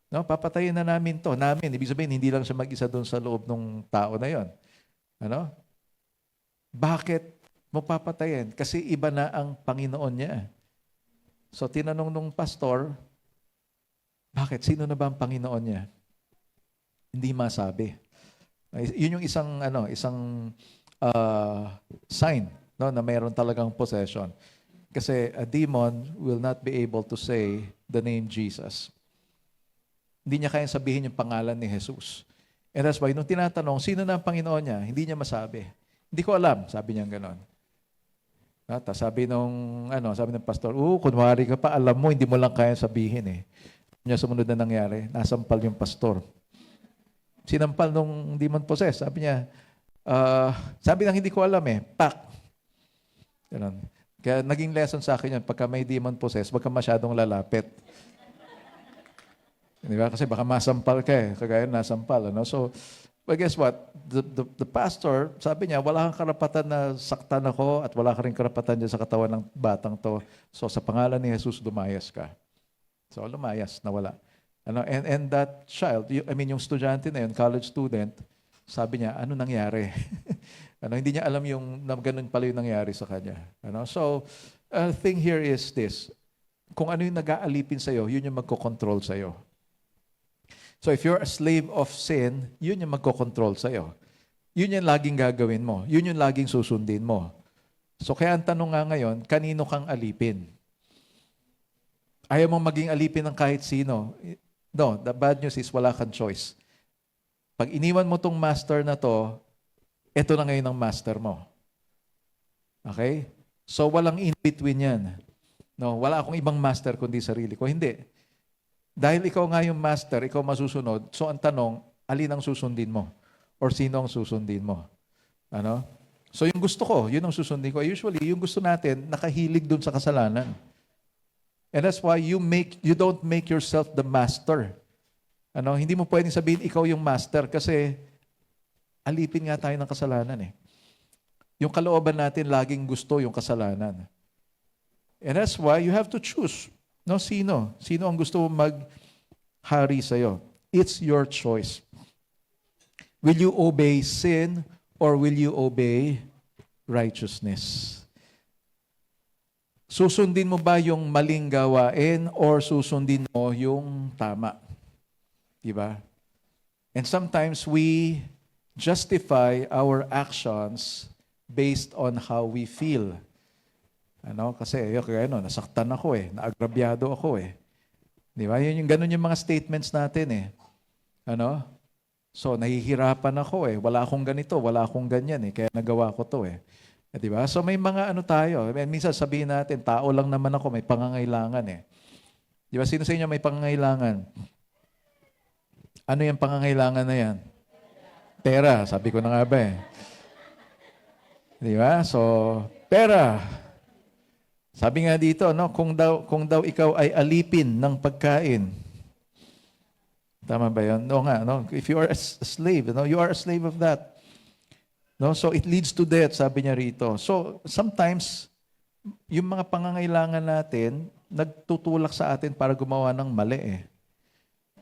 Papatayin na namin to. Ibig sabihin, hindi lang siya mag-isa doon sa loob ng tao na yon. Bakit mo papatayin? Kasi iba na ang Panginoon niya. So, tinanong nung pastor, bakit? Sino na ba ang Panginoon niya? Hindi masabi. Yun yung isang sign na mayroon talagang possession. Kasi a demon will not be able to say the name Jesus. Hindi niya kayang sabihin yung pangalan ni Jesus. And that's why, nung tinatanong, sino na ang Panginoon niya? Hindi niya masabi. Hindi ko alam, sabi niya gano'n. Sabi ng pastor, kunwari ka pa, alam mo, hindi mo lang kayang sabihin Niya sumunod na nangyari, nasampal yung pastor. Sinampal nung demon possessed. Sabi niya, sabi ng hindi ko alam pak. Ganun. Kaya naging lesson sa akin yan, pagka may demon possessed, wag ka masyadong lalapit. Di ba? Kasi baka masampal ka kagaya nasampal. So, but guess what? The pastor, sabi niya, wala kang karapatan na saktan ako at wala ka rin karapatan dyan sa katawan ng batang to. So, sa pangalan ni Jesus, lumayas ka. So, lumayas, nawala. And that child, yung estudyante na yun, college student, sabi niya, ano nangyari? Hindi niya alam yung ganun pala yung nangyari sa kanya. So, thing here is this. Kung ano yung nag-aalipin sa'yo, yun yung magkocontrol sa'yo. So, if you're a slave of sin, yun yung magkocontrol sa'yo. Yun yung laging gagawin mo. Yun yung laging susundin mo. So, kaya ang tanong nga ngayon, kanino kang alipin? Ayaw mong maging alipin ng kahit sino. No, the bad news is wala kang choice. Pag iniwan mo tong master na to, eto na ngayon ang master mo. Okay? So walang in-between yan. No, wala akong ibang master kundi sarili ko. Hindi. Dahil ikaw nga yung master, ikaw masusunod, so ang tanong, alin ang susundin mo? Or sino ang susundin mo? Ano? So yung gusto ko, yun ang susundin ko. Usually, yung gusto natin, nakahilig dun sa kasalanan. And that's why you don't make yourself the master. Ano? Hindi mo pwedeng sabihin, ikaw yung master kasi alipin nga tayo ng kasalanan eh. Yung kalooban natin, laging gusto yung kasalanan. And that's why you have to choose. No, sino? Sino ang gusto mong maghari sa'yo? It's your choice. Will you obey sin or will you obey righteousness? Susundin mo ba yung maling gawain or susundin mo yung tama? Diba? And sometimes we justify our actions based on how we feel. Ano? Kasi, nasaktan ako naagrabyado ako Di ba? Ganun yung mga statements natin Ano? So, nahihirapan ako wala akong ganito, wala akong ganyan kaya nagawa ko to Di ba? So, may mga tayo. Minsan sabihin natin, tao lang naman ako, may pangangailangan Di ba? Sino sa inyo may pangangailangan? Ano yung pangangailangan na yan? Pera. Sabi ko na nga ba Di ba? So, pera. Sabi nga dito, no, kung daw ikaw ay alipin ng pagkain. Tama ba 'yon? No nga, no. If you are a slave, you are a slave of that. No, so it leads to death, sabi niya rito. So sometimes yung mga pangangailangan natin nagtutulak sa atin para gumawa ng mali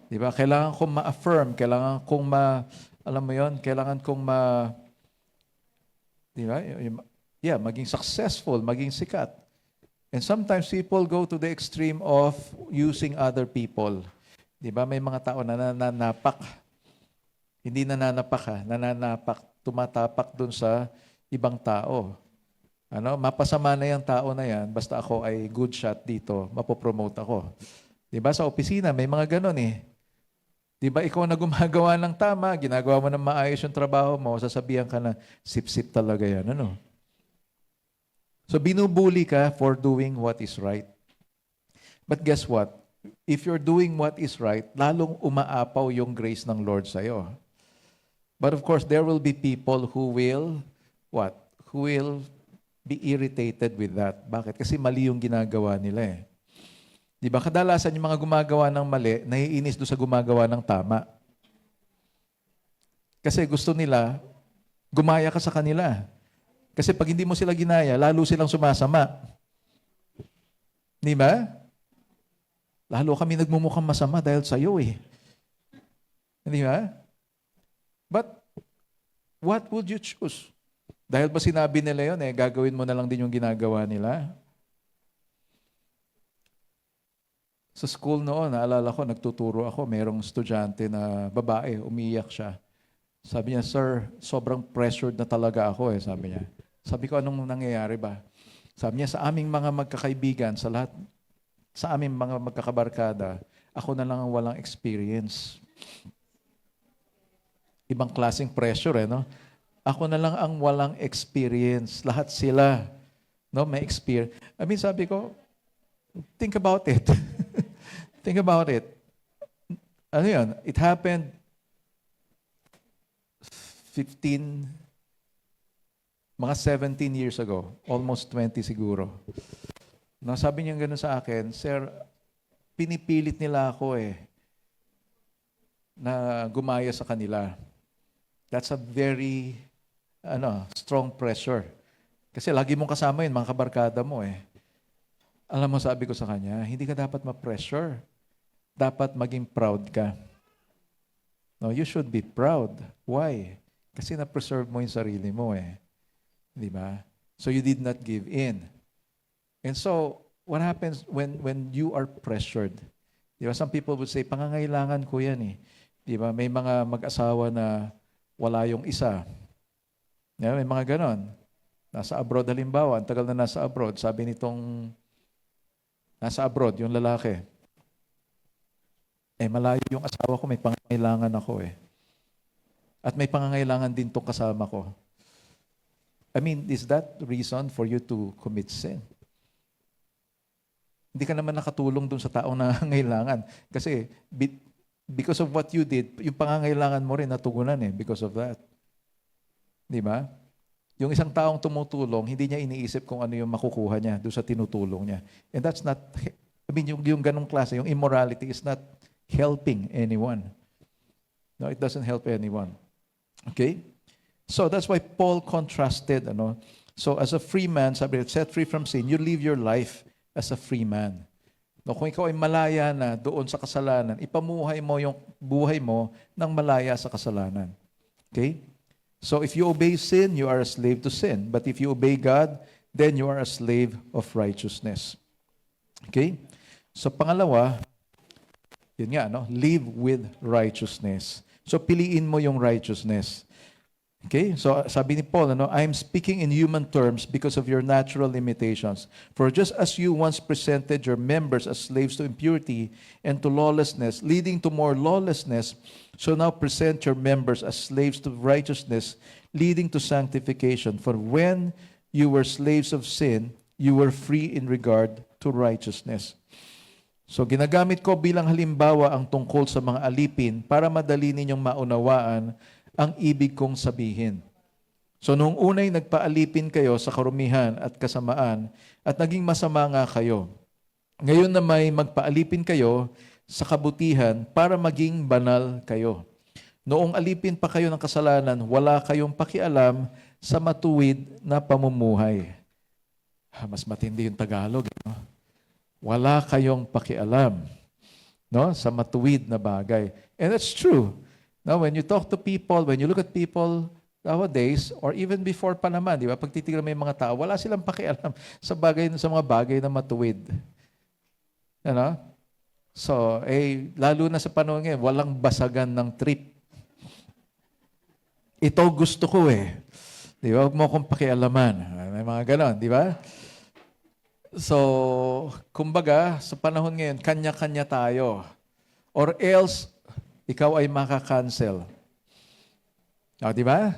'Di ba? Kailangan kong ma-affirm, kailangan kong alam mo 'yon, kailangan kong 'di ba? Maging successful, maging sikat. And sometimes people go to the extreme of using other people. Di ba? May mga tao na nananapak. Hindi nananapak, tumatapak dun sa ibang tao. Ano? Mapasama na yung tao na yan, basta ako ay good shot dito, mapopromote ako. Di ba? Sa opisina, may mga ganon Di ba? Ikaw na gumagawa ng tama, ginagawa mo ng maayos yung trabaho mo, sasabihan ka na, sip-sip talaga yan. Ano? So, binubuli ka for doing what is right. But guess what? If you're doing what is right, lalong umaapaw yung grace ng Lord sa'yo. But of course, there will be people who will, what? Who will be irritated with that. Bakit? Kasi mali yung ginagawa nila Di ba? Kadalasan yung mga gumagawa ng mali, naiinis doon sa gumagawa ng tama. Kasi gusto nila, gumaya ka sa kanila. Kasi pag hindi mo sila ginaya, lalo silang sumasama. Di ba? Lalo kami nagmumukhang masama dahil sa iyo Di ba? But, what would you choose? Dahil ba sinabi nila yun gagawin mo na lang din yung ginagawa nila? Sa school noon, naalala ko, nagtuturo ako, mayroong estudyante na babae, umiiyak siya. Sabi niya, sir, sobrang pressured na talaga ako sabi niya. Sabi ko, anong nangyayari ba? Sabi niya, sa aming mga magkakaibigan, sa aming mga magkakabarkada, ako na lang ang walang experience. Ibang klaseng pressure, no? Ako na lang ang walang experience. Lahat sila, no, may experience. Sabi ko, think about it. Think about it. Ano yun? It happened mga 17 years ago, almost 20 siguro. No, sabi niya gano'n sa akin, sir, pinipilit nila ako na gumaya sa kanila. That's a very strong pressure. Kasi lagi mong kasama yun, mga kabarkada mo Alam mo, sabi ko sa kanya, hindi ka dapat ma-pressure. Dapat maging proud ka. No, you should be proud. Why? Kasi na-preserve mo yung sarili mo Di ba? So you did not give in. And so, what happens when you are pressured? Di ba? Some people would say, pangangailangan ko yan Di ba? May mga mag-asawa na wala yung isa. Di ba? May mga ganon. Nasa abroad halimbawa, ang tagal na nasa abroad, sabi nitong nasa abroad, yung lalaki, malayo yung asawa ko, may pangangailangan ako At may pangangailangan din tong kasama ko. I mean, is that reason for you to commit sin? Hindi ka naman nakatulong dun sa taong nangangailangan. Kasi because of what you did, yung pangangailangan mo rin natugunan because of that. Di ba? Yung isang taong tumutulong, hindi niya iniisip kung ano yung makukuha niya doon sa tinutulong niya. And that's not, I mean, yung ganong klase, yung immorality is not helping anyone. No, it doesn't help anyone. Okay? So that's why Paul contrasted, So as a free man, sabi niya, set free from sin, you live your life as a free man. No, kung ikaw ay malaya na doon sa kasalanan, ipamuhay mo yung buhay mo ng malaya sa kasalanan. Okay? So if you obey sin, you are a slave to sin. But if you obey God, then you are a slave of righteousness. Okay? So pangalawa, yun nga, live with righteousness. So piliin mo yung righteousness. Okay? So sabi ni Paul, I'm speaking in human terms because of your natural limitations. For just as you once presented your members as slaves to impurity and to lawlessness, leading to more lawlessness, so now present your members as slaves to righteousness, leading to sanctification. For when you were slaves of sin, you were free in regard to righteousness. So ginagamit ko bilang halimbawa ang tungkol sa mga alipin para madali ninyong maunawaan ang ibig kong sabihin. So noong unay nagpaalipin kayo sa karumihan at kasamaan at naging masama nga kayo. Ngayon na may magpaalipin kayo sa kabutihan para maging banal kayo. Noong alipin pa kayo ng kasalanan, wala kayong pakialam sa matuwid na pamumuhay. Mas matindi yung Tagalog. Wala kayong pakialam sa matuwid na bagay. And that's true. Now, when you talk to people, when you look at people nowadays, or even before pa naman, di ba? Pag titignan mo yung mga tao, wala silang pakialam sa mga bagay na matuwid. So, lalo na sa panahon ngayon, walang basagan ng trip. Ito gusto ko Di ba? Huwag mo akong pakialaman. May mga ganon, di ba? So, kumbaga, sa panahon ngayon, kanya-kanya tayo. Or else, ikaw ay makakancel. Di ba?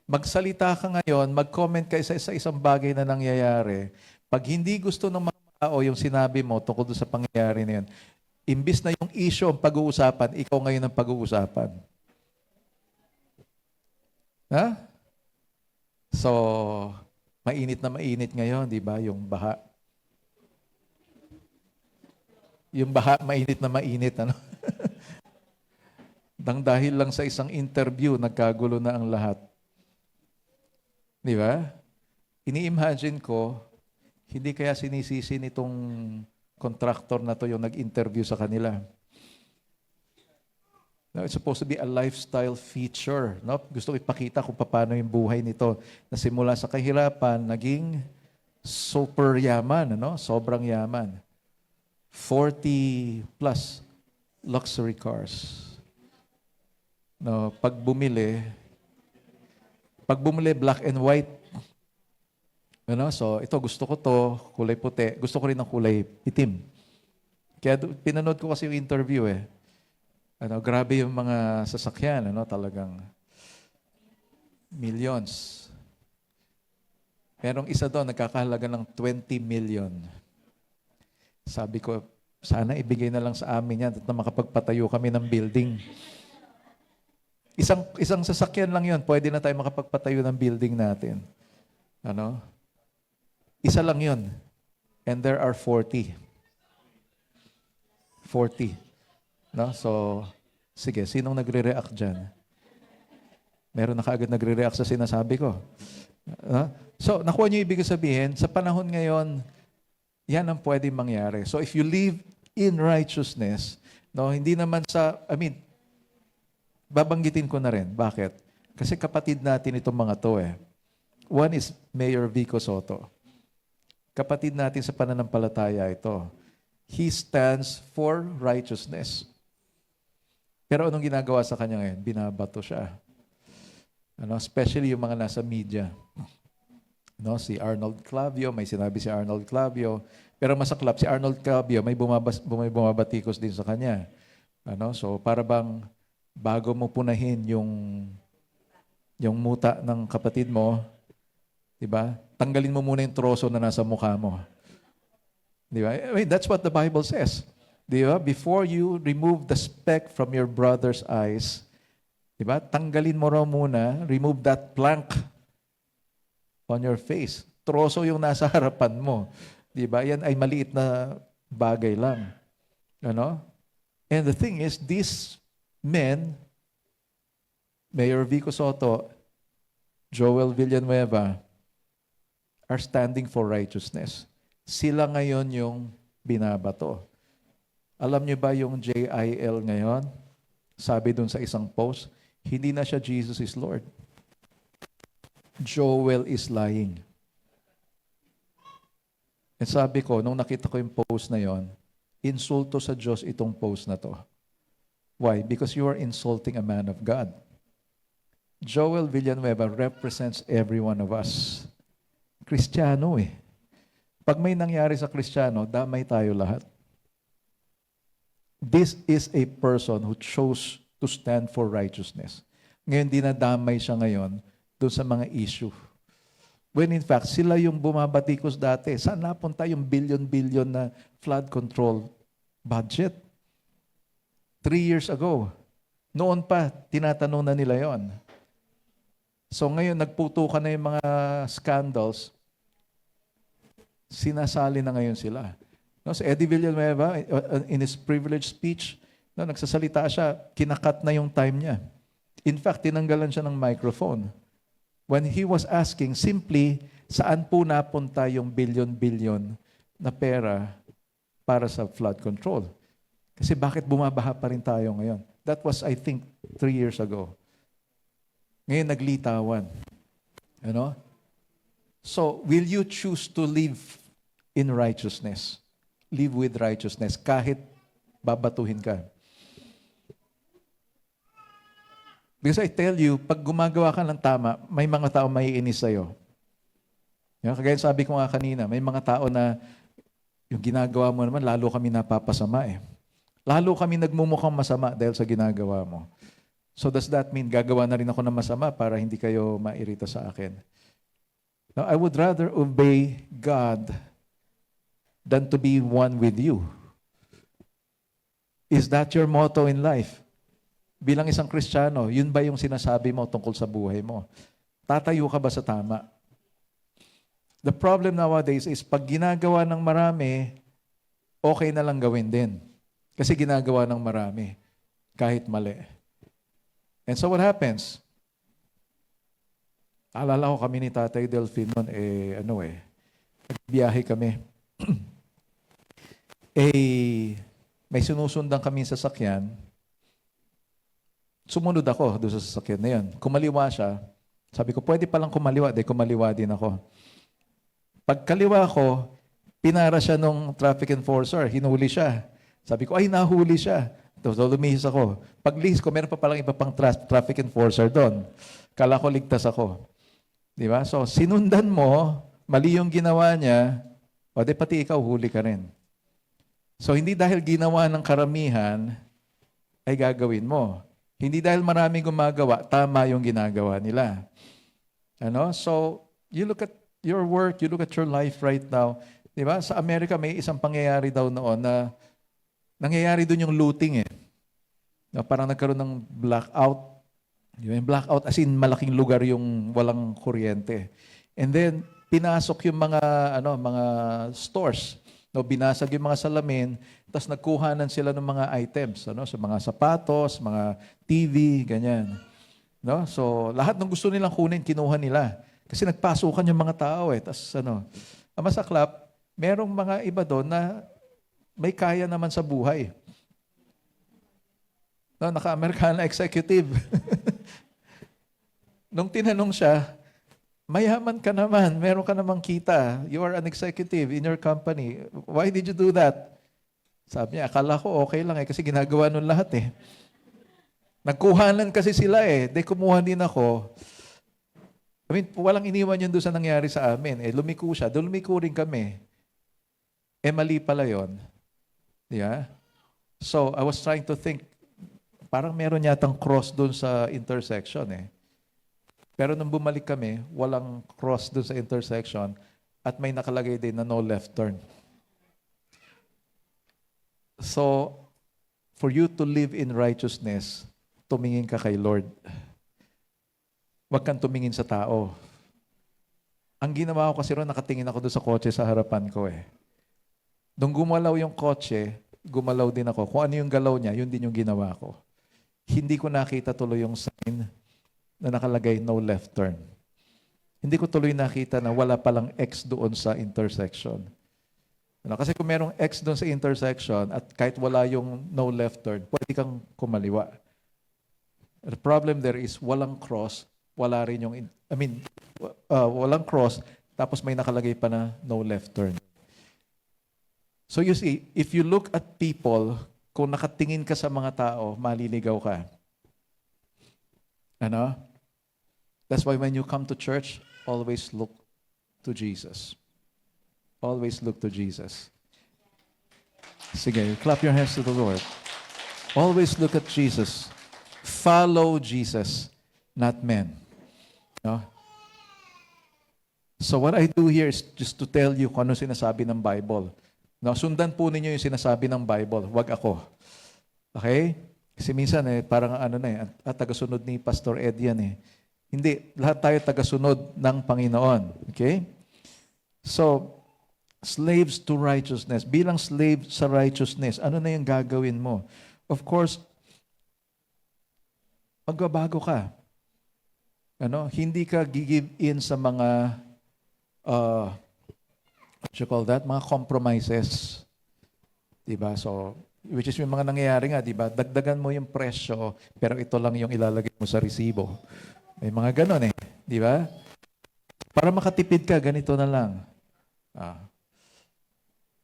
Magsalita ka ngayon, mag-comment ka sa isang bagay na nangyayari. Pag hindi gusto ng mga tao yung sinabi mo tungkol sa pangyayari na yun, imbis na yung issue ang pag-uusapan, ikaw ngayon ang pag-uusapan. So, mainit na mainit ngayon, di ba? Yung baha. Yung baha, mainit na mainit, Nang dahil lang sa isang interview, nagkagulo na ang lahat. Di ba? Ini-imagine ko, hindi kaya sinisisi nitong contractor na to yung nag-interview sa kanila. Now, it's supposed to be a lifestyle feature. Gusto ko ipakita kung paano yung buhay nito na simula sa kahirapan, naging super yaman, sobrang yaman. 40 plus luxury cars. Pag bumili black and white. So ito gusto ko to, kulay puti. Gusto ko rin ng kulay itim. Kaya pinanood ko kasi yung interview grabe yung mga sasakyan, talagang millions. Merong isa doon, nagkakahalaga ng 20 million. Sabi ko, sana ibigay na lang sa amin yan at na makapagpatayo kami ng building. Isang sasakyan lang yun, pwede na tayo makapagpatayo ng building natin. Isa lang yun. And there are 40. 40. So, sige, sinong nagre-react dyan? Meron na kaagad nagre-react sa sinasabi ko. So, nakuha niyo ibig sabihin, sa panahon ngayon, yan ang pwede mangyari. So, if you live in righteousness, hindi naman babanggitin ko na rin. Bakit? Kasi kapatid natin itong mga to One is Mayor Vico Soto. Kapatid natin sa pananampalataya ito. He stands for righteousness. Pero anong ginagawa sa kanya ngayon? Binabato siya. Especially yung mga nasa media. Si Arnold Clavio, may sinabi si Arnold Clavio. Pero masaklap, si Arnold Clavio, may bumabatikos din sa kanya. So para bang bago mo punahin yung muta ng kapatid mo, di ba? Tanggalin mo muna yung troso na nasa mukha mo. Di ba? I mean, that's what the Bible says. Di ba? Before you remove the speck from your brother's eyes, di ba? Tanggalin mo raw muna, remove that plank on your face. Troso yung nasa harapan mo. Di ba? Yan ay maliit na bagay lang. Ano? And the thing is, these men, Mayor Vico Soto, Joel Villanueva, are standing for righteousness. Sila ngayon yung binabato. Alam niyo ba yung JIL ngayon? Sabi dun sa isang post, hindi na siya Jesus is Lord. Joel is lying. And sabi ko, nung nakita ko yung post na yon, insulto sa Diyos itong post na to. Why? Because you are insulting a man of God. Joel Villanueva represents every one of us. Kristiyano eh. Pag may nangyari sa Kristiyano, damay tayo lahat. This is a person who chose to stand for righteousness. Ngayon, dinadamay siya ngayon doon sa mga issue. When in fact, sila yung bumabatikos dati. Saan napunta yung billion-billion na flood control budget? 3 years ago. Noon pa, tinatanong na nila yon. So ngayon, nagputukan na yung mga scandals. Sinasali na ngayon sila. No, si Eddie Villanueva, in his privileged speech, no, nagsasalita siya, kinakat na yung time niya. In fact, tinanggalan siya ng microphone. When he was asking simply, saan po napunta yung billion-billion na pera para sa flood control? Kasi bakit bumabaha pa rin tayo ngayon? That was, I think, 3 years ago. Ngayon, naglitawan. You know? So, will you choose to live in righteousness? Live with righteousness kahit babatuhin ka. Because I tell you, pag gumagawa ka ng tama, may mga tao maiinis sa'yo. Kagaya sabi ko nga kanina, may mga tao na yung ginagawa mo naman, lalo kami napapasama eh. Lalo kami nagmumukhang masama dahil sa ginagawa mo. So does that mean gagawa na rin ako ng masama para hindi kayo mairita sa akin? Now, I would rather obey God than to be one with you. Is that your motto in life? Bilang isang Kristiyano, yun ba yung sinasabi mo tungkol sa buhay mo? Tatayo ka ba sa tama? The problem nowadays is pag ginagawa ng marami, okay na lang gawin din. Kasi ginagawa ng marami, kahit mali. And so what happens? Alala ko kami ni Tatay Delphine noon, nagbiyahe kami. May sinusundan kami sa sasakyan. Sumunod ako doon sa sasakyan na yun. Kumaliwa siya. Sabi ko, pwede palang kumaliwa. Kumaliwa din ako. Pagkaliwa ko, pinara siya nung traffic enforcer. Hinuli siya. Sabi ko, ay, nahuli siya. So, lumihis ako. Paglihis ko, meron pa palang iba pang traffic enforcer doon. Kala ko ligtas ako. Di ba? So, sinundan mo, mali yung ginawa niya, pati ikaw huli ka rin. So, hindi dahil ginawa ng karamihan, ay gagawin mo. Hindi dahil maraming gumagawa, tama yung ginagawa nila. So, you look at your work, you look at your life right now. Di ba? Sa Amerika, may isang pangyayari daw noon na nangyayari doon yung looting eh. Parang nagkaroon ng blackout. Yung blackout as in malaking lugar yung walang kuryente. And then, pinasok yung mga stores. Binasag yung mga salamin, tapos nagkuhanan sila ng mga items, sa mga sapatos, mga TV, ganyan. So, lahat ng gusto nilang kunin, kinuha nila. Kasi nagpasukan yung mga tao eh. Tapos, ang masaklap, merong mga iba doon na may kaya naman sa buhay. Naka-Amerikana executive. Nung tinanong siya, mayaman ka naman, meron ka namang kita. You are an executive in your company. Why did you do that? Sabi niya, akala ko okay lang kasi ginagawa nun lahat eh. Nagkuhanan kasi sila eh. Kumuha din ako. I mean, walang iniwan yun doon sa nangyari sa amin. Lumiko siya. Doon lumiko rin kami. Mali pala yun. Yeah? So, I was trying to think, parang meron yatang cross doon sa intersection eh. Pero nung bumalik kami, walang cross doon sa intersection at may nakalagay din na no left turn. So, for you to live in righteousness, tumingin ka kay Lord. Huwag kang tumingin sa tao. Ang ginawa ko kasi ron, nakatingin ako doon sa kotse sa harapan ko eh. Nung gumalaw yung kotse, gumalaw din ako. Kung ano yung galaw niya, yun din yung ginawa ko. Hindi ko nakita tuloy yung sign na nakalagay no left turn. Hindi ko tuloy nakita na wala palang X doon sa intersection. Kasi kung merong X doon sa intersection at kahit wala yung no left turn, pwede kang kumaliwa. The problem there is walang cross, wala rin yung, walang cross, tapos may nakalagay pa na no left turn. So you see, if you look at people, kung nakatingin ka sa mga tao, maliligaw ka. Ano? That's why when you come to church, always look to Jesus. Always look to Jesus. Sige, clap your hands to the Lord. Always look at Jesus. Follow Jesus, not men. No? So what I do here is just to tell you kung ano sinasabi ng Bible. No, sundan po ninyo yung sinasabi ng Bible, wag ako. Okay? Kasi minsan parang tagasunod ni Pastor Ed yan eh. Hindi, lahat tayo tagasunod ng Panginoon. Okay? So, slaves to righteousness. Bilang slave sa righteousness, ano na yung gagawin mo? Of course, magbabago ka. Hindi ka give in sa mga what you call that? Mga compromises. Diba? So, which is yung mga nangyayari nga, diba? Dagdagan mo yung presyo, pero ito lang yung ilalagay mo sa resibo. May mga ganon eh. Diba? Para makatipid ka, ganito na lang.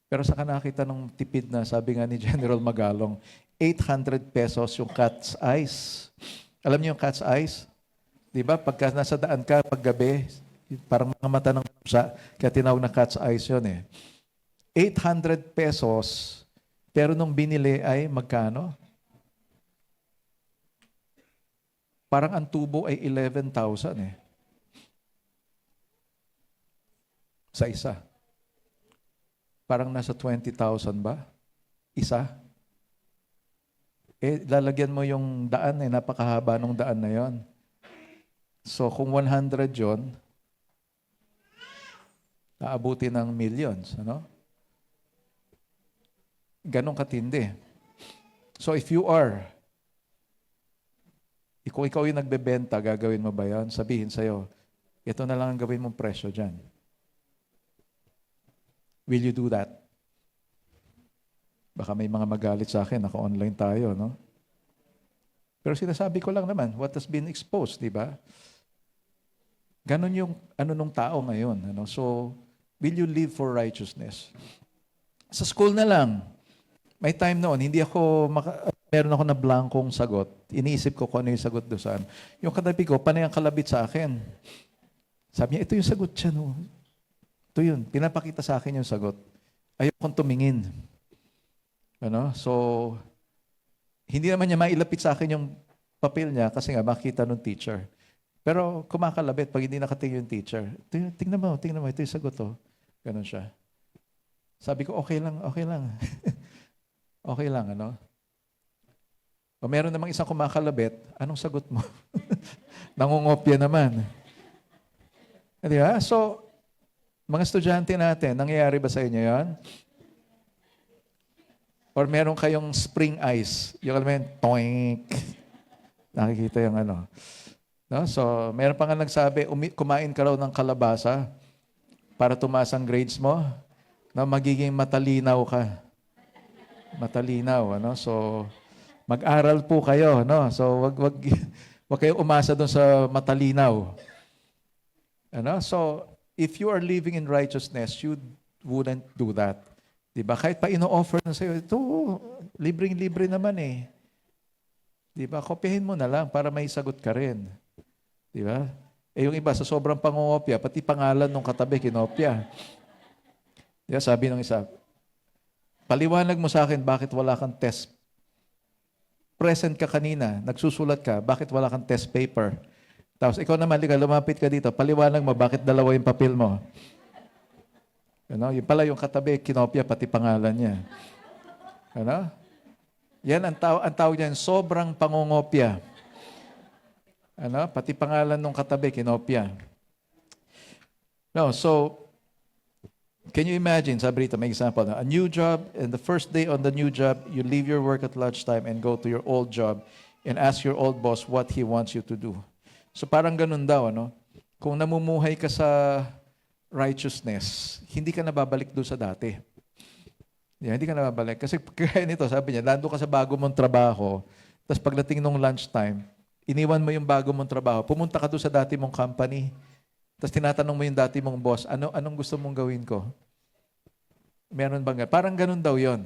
Pero sa nakita nung tipid na, sabi nga ni General Magalong, 800 pesos yung cat's eyes. Alam niyo yung cat's eyes? Diba? Pagka nasa daan ka, paggabi, parang mga mata ng pusa, kaya tinawag na cat's eyes yun eh. 800 pesos, pero nung binili ay magkano? Parang ang tubo ay 11,000 eh. Sa isa. Parang nasa 20,000 ba? Isa? Lalagyan mo yung daan eh, napakahaba ng daan na yon. So kung 100 yon, aabuti ng millions, ano? Ganon katindi. So if you are, kung ikaw yung nagbebenta, gagawin mo ba yan? Sabihin sa'yo, ito na lang ang gawin mong presyo dyan. Will you do that? Baka may mga magalit sa akin, naka-online tayo, no? Pero sinasabi ko lang naman, what has been exposed, di ba? Ganon yung nung tao ngayon. So, will you live for righteousness? Sa school na lang, may time noon, meron ako na blankong sagot. Iniisip ko kung ano yung sagot doon saan. Yung katabi ko, panay ang kalabit sa akin. Sabi niya, ito yung sagot siya, no? Ito yun. Pinapakita sa akin yung sagot. Ayaw kong tumingin. So, hindi naman niya mailapit sa akin yung papel niya kasi nga makita ng teacher. Pero kumakalabit pag hindi nakatingin yung teacher. Tingnan mo, ito yung sagot, oh. Ganon siya. Sabi ko, okay lang. Okay lang, O meron namang isang kumakalabit, anong sagot mo? Nangungopya naman. Di ba? So, mga estudyante natin, nangyayari ba sa inyo yan? Or meron kayong spring ice, yung alam mo yun, toink. Nakikita yung No? So, meron pa nga nagsabi, kumain ka raw ng kalabasa para tumaas ang grades mo, na magiging matalinaw ka. Matalinaw, So, mag-aral po kayo, no? So, wag kayo umasa doon sa matalinaw. So, if you are living in righteousness, you wouldn't do that. Diba? Kahit pa ino-offer na sa'yo, ito, libreng-libre naman eh. Diba? Kopyahin mo na lang para may sagot ka rin. Diba? Yung iba, sa sobrang pangungopya, pati pangalan ng katabi, kinopya. Diba? Sabi ng isa, paliwanag mo sa akin bakit wala kang test present ka kanina, nagsusulat ka, bakit wala kang test paper? Tapos ikaw naman, lumapit ka dito, paliwanag mo, bakit dalawa yung papel mo? Yung pala yung katabi, kinopya, pati pangalan niya. Yan ang tawag niyan, sobrang pangungopya. Pati pangalan ng katabi, kinopya. No, so, can you imagine, sabi rito, may example, a new job, and the first day on the new job, you leave your work at lunchtime and go to your old job and ask your old boss what he wants you to do. So parang ganun daw, kung namumuhay ka sa righteousness, hindi ka nababalik doon sa dati. Hindi ka nababalik. Kasi kaya nito, sabi niya, nandun ka sa bago mong trabaho, tapos pagdating nung lunchtime, iniwan mo yung bago mong trabaho, pumunta ka doon sa dati mong company, tapos tinatanong mo yung dati mong boss, anong gusto mong gawin ko? Meron bang parang ganun daw yon.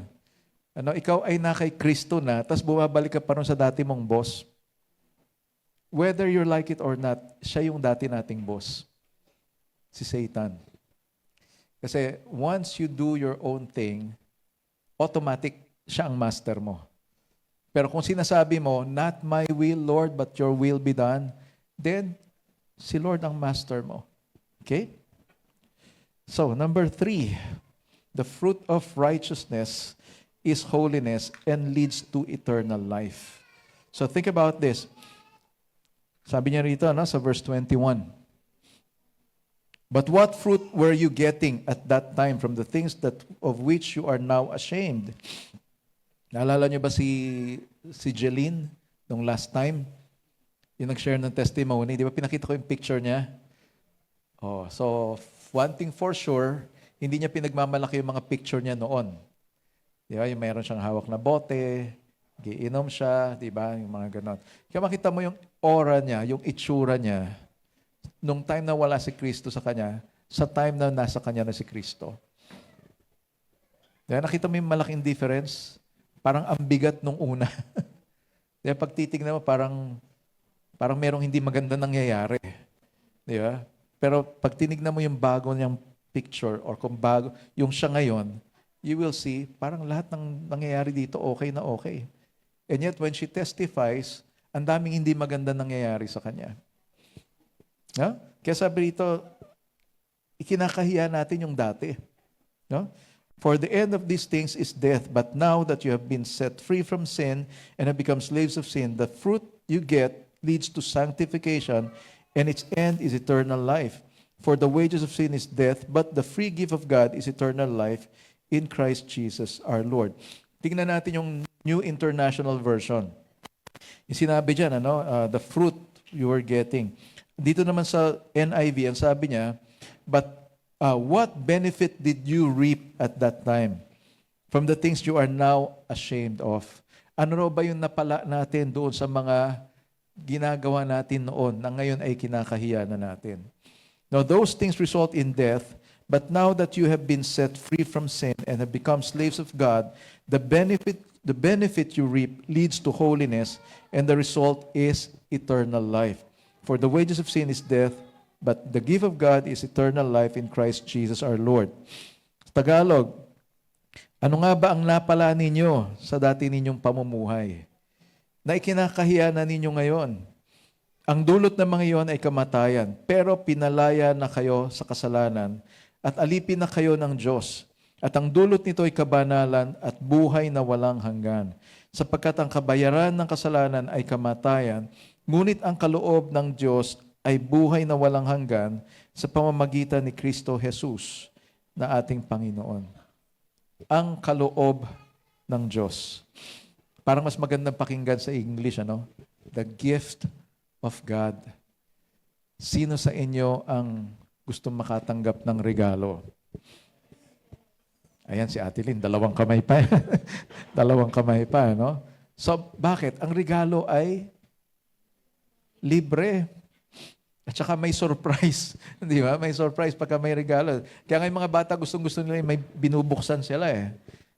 Ikaw ay na kay Kristo na, tapos bumabalik ka pa rin sa dati mong boss. Whether you like it or not, siya yung dati nating boss. Si Satan. Kasi once you do your own thing, automatic siya ang master mo. Pero kung sinasabi mo, not my will, Lord, but your will be done, then si Lord ang master mo. Okay? So, number 3, the fruit of righteousness is holiness and leads to eternal life. So, think about this. Sabi niya rito, sa verse 21. But what fruit were you getting at that time from the things of which you are now ashamed? Naalala niyo ba si Jeline nung last time? Yung nag-share ng testimony, di ba pinakita ko yung picture niya? So one thing for sure, hindi niya pinagmamalaki yung mga picture niya noon. Di ba? Yung mayroon siyang hawak na bote, giinom siya, di ba? Yung mga ganon. Kaya makita mo yung aura niya, yung itsura niya, nung time na wala si Kristo sa kanya, sa time na nasa kanya na si Kristo. Kaya nakita mo yung malaking difference? Parang ang bigat nung una. Kaya pag titignan mo, parang merong hindi maganda nangyayari. Di ba? Pero pag tinignan mo yung bago niyang picture or kung bago, yung siya ngayon, you will see, parang lahat ng nangyayari dito okay na okay. And yet, when she testifies, ang daming hindi maganda nangyayari sa kanya. No? Kaya sabi rito, ikinakahiya natin yung dati. No? For the end of these things is death, but now that you have been set free from sin and have become slaves of sin, the fruit you get leads to sanctification, and its end is eternal life. For the wages of sin is death, but the free gift of God is eternal life in Christ Jesus our Lord. Tingnan natin yung New International Version. Yung sinabi dyan, the fruit you are getting. Dito naman sa NIV, ang sabi niya, but what benefit did you reap at that time from the things you are now ashamed of? Ano raw ba yung napala natin doon sa mga ginagawa natin noon na ngayon ay kinakahiya na natin? Now, those things result in death, but now that you have been set free from sin and have become slaves of God, the benefit you reap leads to holiness, and the result is eternal life. For the wages of sin is death, but the gift of God is eternal life in Christ Jesus our Lord. Tagalog, ano nga ba ang napala ninyo sa dati ninyong pamumuhay na ikinakahiya na ninyo ngayon? Ang dulot ng mga iyon ay kamatayan, pero pinalaya na kayo sa kasalanan at alipin na kayo ng Diyos. At ang dulot nito ay kabanalan at buhay na walang hanggan. Sapagkat ang kabayaran ng kasalanan ay kamatayan, ngunit ang kaloob ng Diyos ay buhay na walang hanggan sa pamamagitan ni Kristo Jesus na ating Panginoon. Ang kaloob ng Diyos. Parang mas magandang pakinggan sa English, The gift of God. Sino sa inyo ang gustong makatanggap ng regalo? Ayan si Ate Lynn, dalawang kamay pa. Dalawang kamay pa, So, bakit? Ang regalo ay libre. At saka may surprise. Di ba? May surprise pagka may regalo. Kaya nga yung mga bata gustong-gusto nila may binubuksan sila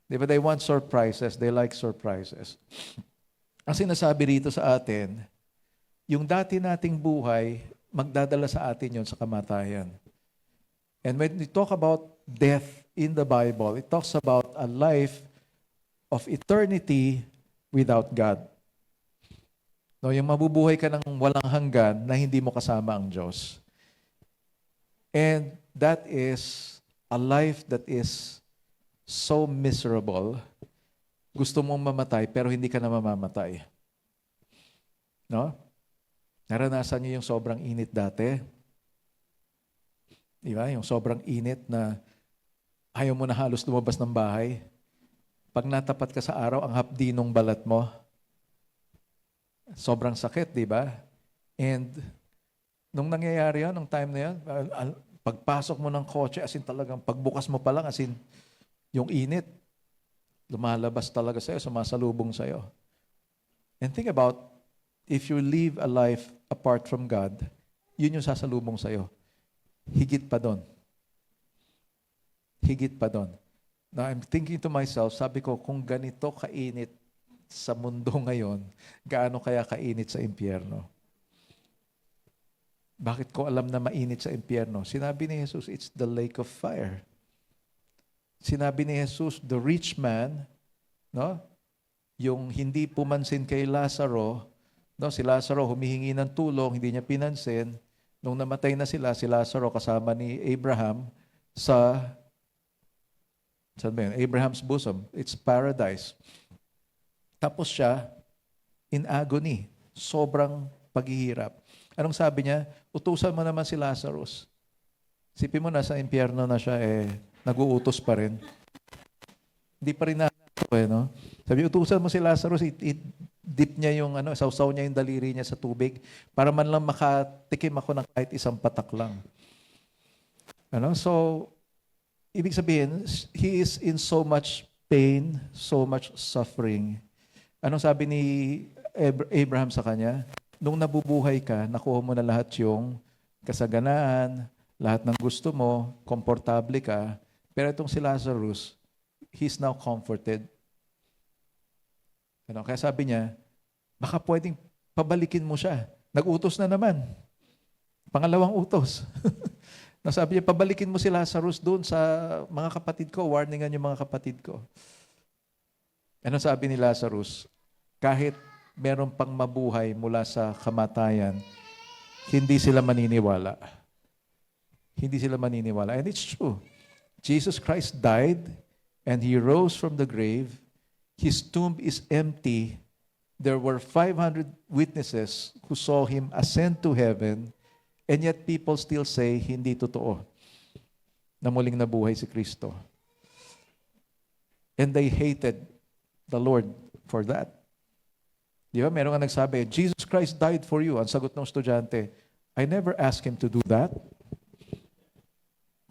Di ba? They want surprises. They like surprises. Ang sinasabi rito sa atin, yung dati nating buhay, magdadala sa atin yon sa kamatayan. And when we talk about death in the Bible, it talks about a life of eternity without God. No, yung mabubuhay ka ng walang hanggan na hindi mo kasama ang Diyos. And that is a life that is so miserable. Gusto mong mamatay pero hindi ka na mamamatay. No? Naranasan niyo yung sobrang init dati? Di ba? Yung sobrang init na ayaw mo na halos lumabas ng bahay. Pag natapat ka sa araw, ang hapdi ng balat mo, sobrang sakit, di ba? And nung nangyayari yan, nung time na yan, pagpasok mo ng kotse, as in talagang pagbukas mo pa lang, as in yung init, lumalabas talaga sa'yo, sumasalubong sa'yo. And think about, if you live a life apart from God, yun yung sasalubong sa'yo. Higit pa doon. Higit pa doon. Now, I'm thinking to myself, sabi ko, kung ganito kainit sa mundo ngayon, gaano kaya kainit sa impyerno? Bakit ko alam na mainit sa impyerno? Sinabi ni Jesus, it's the lake of fire. Sinabi ni Jesus, the rich man, no? Yung hindi pumansin kay Lazaro, no? Si Lazaro humihingi ng tulong, hindi niya pinansin. Nung namatay na sila, si Lazaro kasama ni Abraham sa saan ba yun? Abraham's bosom. It's paradise. Tapos siya, in agony, sobrang paghihirap. Anong sabi niya? Utusan mo naman si Lazarus. Sipin mo, nasa impyerno na siya, nag-uutos pa rin. Hindi pa rin no? Sabi, utusan mo si Lazarus, dip niya yung, sausaw niya yung daliri niya sa tubig para man lang makatikim ako ng kahit isang patak lang. So, ibig sabihin, he is in so much pain, so much suffering. Anong sabi ni Abraham sa kanya? Nung nabubuhay ka, nakuha mo na lahat yung kasaganaan, lahat ng gusto mo, komportable ka. Pero itong si Lazarus, he's now comforted. Kaya sabi niya, baka pwedeng pabalikin mo siya. Nag-utos na naman. Pangalawang utos. Nasabi niya, pabalikin mo si Lazarus doon sa mga kapatid ko, warningan yung mga kapatid ko. Ano sabi ni Lazarus? Kahit meron pang mabuhay mula sa kamatayan, hindi sila maniniwala. Hindi sila maniniwala. And it's true. Jesus Christ died and He rose from the grave. His tomb is empty. There were 500 witnesses who saw Him ascend to heaven. And yet people still say, hindi totoo na muling nabuhay si Kristo. And they hated the Lord for that. Di ba? Meron nga nagsabi, Jesus Christ died for you. Ang sagot ng estudyante, I never asked Him to do that.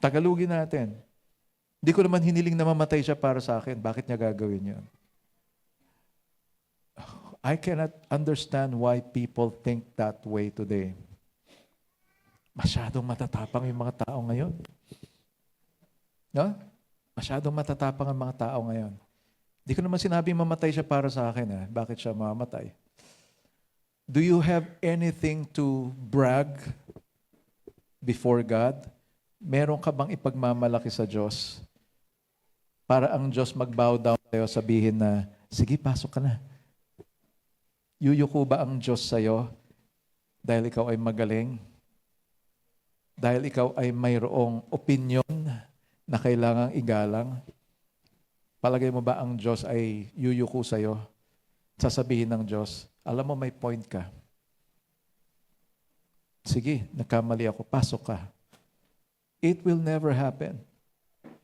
Tagalogin natin. Di ko naman hiniling na mamatay siya para sa akin. Bakit niya gagawin yun? I cannot understand why people think that way today. Masyadong matatapang yung mga tao ngayon. No? Masyadong matatapang ang mga tao ngayon. Hindi ko naman sinabi mamatay siya para sa akin. Bakit siya mamamatay? Do you have anything to brag before God? Meron ka bang ipagmamalaki sa Diyos? Para ang Diyos mag-bow down sa'yo, sabihin na, sige, pasok ka na. Yuyuko ba ang Diyos sa'yo dahil ikaw ay magaling? Dahil ikaw ay mayroong opinion na kailangang igalang? Palagay mo ba ang Diyos ay yuyuko sa'yo? Sasabihin ng Diyos, alam mo may point ka. Sige, nagkamali ako, pasok ka. It will never happen.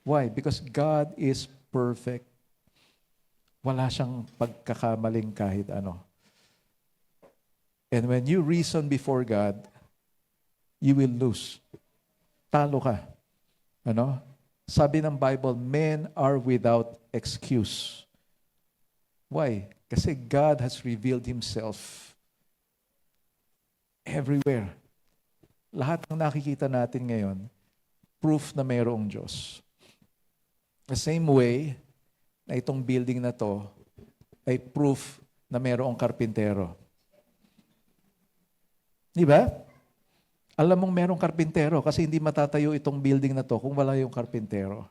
Why? Because God is perfect. Wala siyang pagkakamaling kahit ano. And when you reason before God, you will lose. Talo ka. Sabi ng Bible, men are without excuse. Why? Kasi God has revealed Himself everywhere. Lahat ng nakikita natin ngayon, proof na mayroong Diyos. The same way na itong building na to ay proof na mayroong karpintero. Di ba? Alam mong merong karpintero kasi hindi matatayo itong building na to kung wala yung karpintero.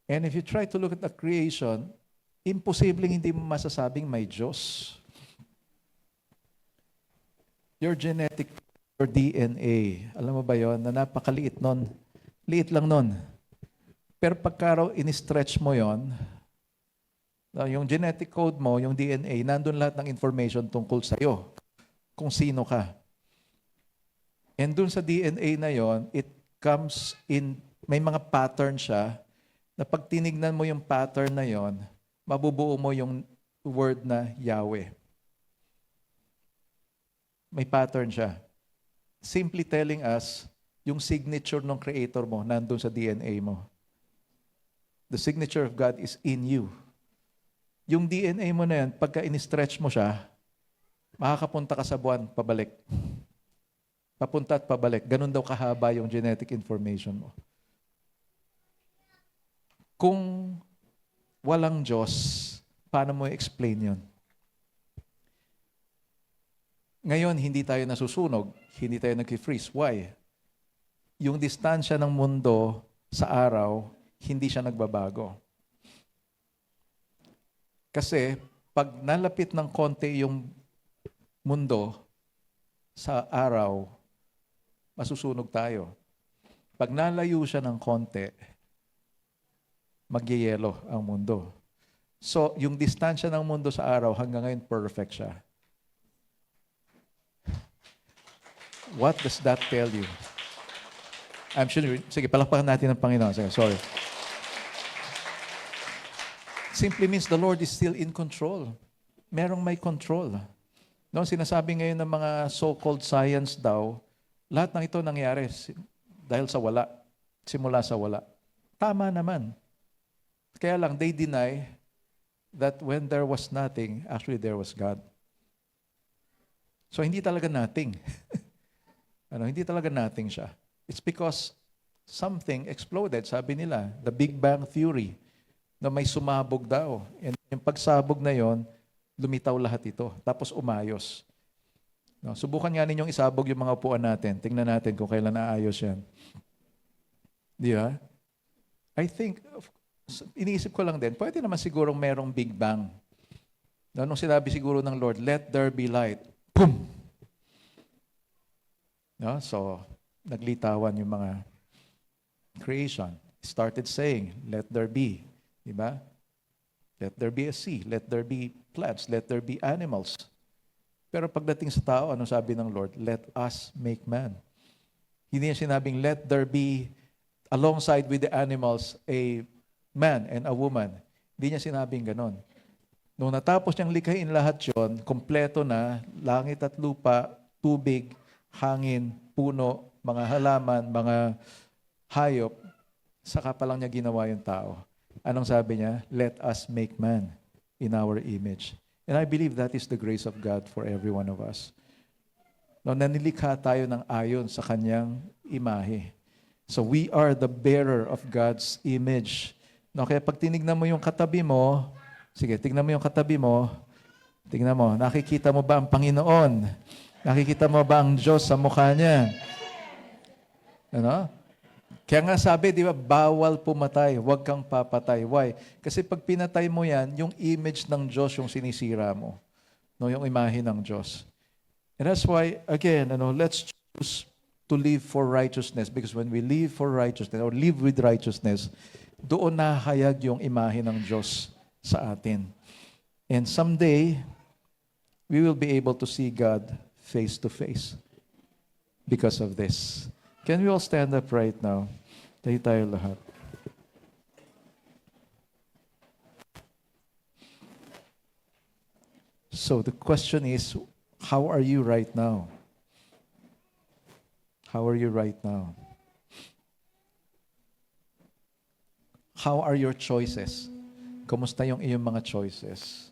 And if you try to look at the creation, imposibleng hindi mo masasabing may Diyos. Your genetic, your DNA, alam mo ba yon na napakaliit nun? Liit lang nun. Pero pagka raw in-stretch mo yon, yung genetic code mo, yung DNA, nandun lahat ng information tungkol sa'yo, kung sino ka. And dun sa DNA na yon, it comes in, may mga pattern siya, na pag tinignan mo yung pattern na yon, mabubuo mo yung word na Yahweh. May pattern siya. Simply telling us, yung signature ng Creator mo, nandun sa DNA mo. The signature of God is in you. Yung DNA mo na yan, pagka in-stretch mo siya, makakapunta ka sa buwan, pabalik. Papunta at pabalik. Ganun daw kahaba yung genetic information mo. Kung walang Diyos, paano mo i-explain yun? Ngayon, hindi tayo nasusunog, hindi tayo nag-freeze. Why? Yung distansya ng mundo sa araw, hindi siya nagbabago. Kasi, pag nalapit ng konti yung mundo sa araw, masusunog tayo. Pag nalayo siya ng konti, magyayelo ang mundo. So, yung distansya ng mundo sa araw, hanggang ngayon, perfect siya. What does that tell you? I'm sure, sige, palakpakan natin ang Panginoon. Sige, sorry. Simply means the Lord is still in control. Merong may control. No, sinasabi ngayon ng mga so-called science daw, lahat ng ito nangyari dahil sa wala. Simula sa wala. Tama naman. Kaya lang, they deny that when there was nothing, actually there was God. So, hindi talaga nothing. Hindi talaga nothing siya. It's because something exploded, sabi nila, the Big Bang Theory, na may sumabog daw. And yung pagsabog na yon, lumitaw lahat ito. Tapos umayos. No, subukan nga ninyong isabog yung mga upuan natin. Tingnan natin kung kailan naayos yan. Di ba? I think, iniisip ko lang din, pwede naman sigurong merong Big Bang. No, nung sinabi siguro ng Lord, let there be light. Boom! No, so, naglitawan yung mga creation. Started saying, let there be. Diba? Let there be a sea. Let there be plants. Let there be animals. Pero pagdating sa tao, ano sabi ng Lord? Let us make man. Hindi niya sinabing, let there be, alongside with the animals, a man and a woman. Hindi niya sinabing ganon. Nung natapos niyang likhain lahat yon, kompleto na, langit at lupa, tubig, hangin, puno, mga halaman, mga hayop, saka pa lang niya ginawa yung tao. Anong sabi niya? Let us make man in our image. And I believe that is the grace of God for every one of us. No, nanilikha tayo ng ayon sa kanyang imahe. So we are the bearer of God's image. No, kaya pag tinignan mo yung katabi mo, sige, tignan mo yung katabi mo, tignan mo, nakikita mo ba ang Panginoon? Nakikita mo ba ang Diyos sa mukha niya? Ano? Kaya nga sabi, di ba, bawal pumatay, huwag kang papatay. Why? Kasi pag pinatay mo yan, yung image ng Diyos yung sinisira mo. No, yung imahe ng Diyos. And that's why, again, let's choose to live for righteousness. Because when we live for righteousness, or live with righteousness, doon nahayag yung imahe ng Diyos sa atin. And someday, we will be able to see God face to face because of this. Can we all stand up right now? Tayo lahat. So the question is, how are you right now? How are you right now? How are your choices? Kumusta yung iyong mga choices?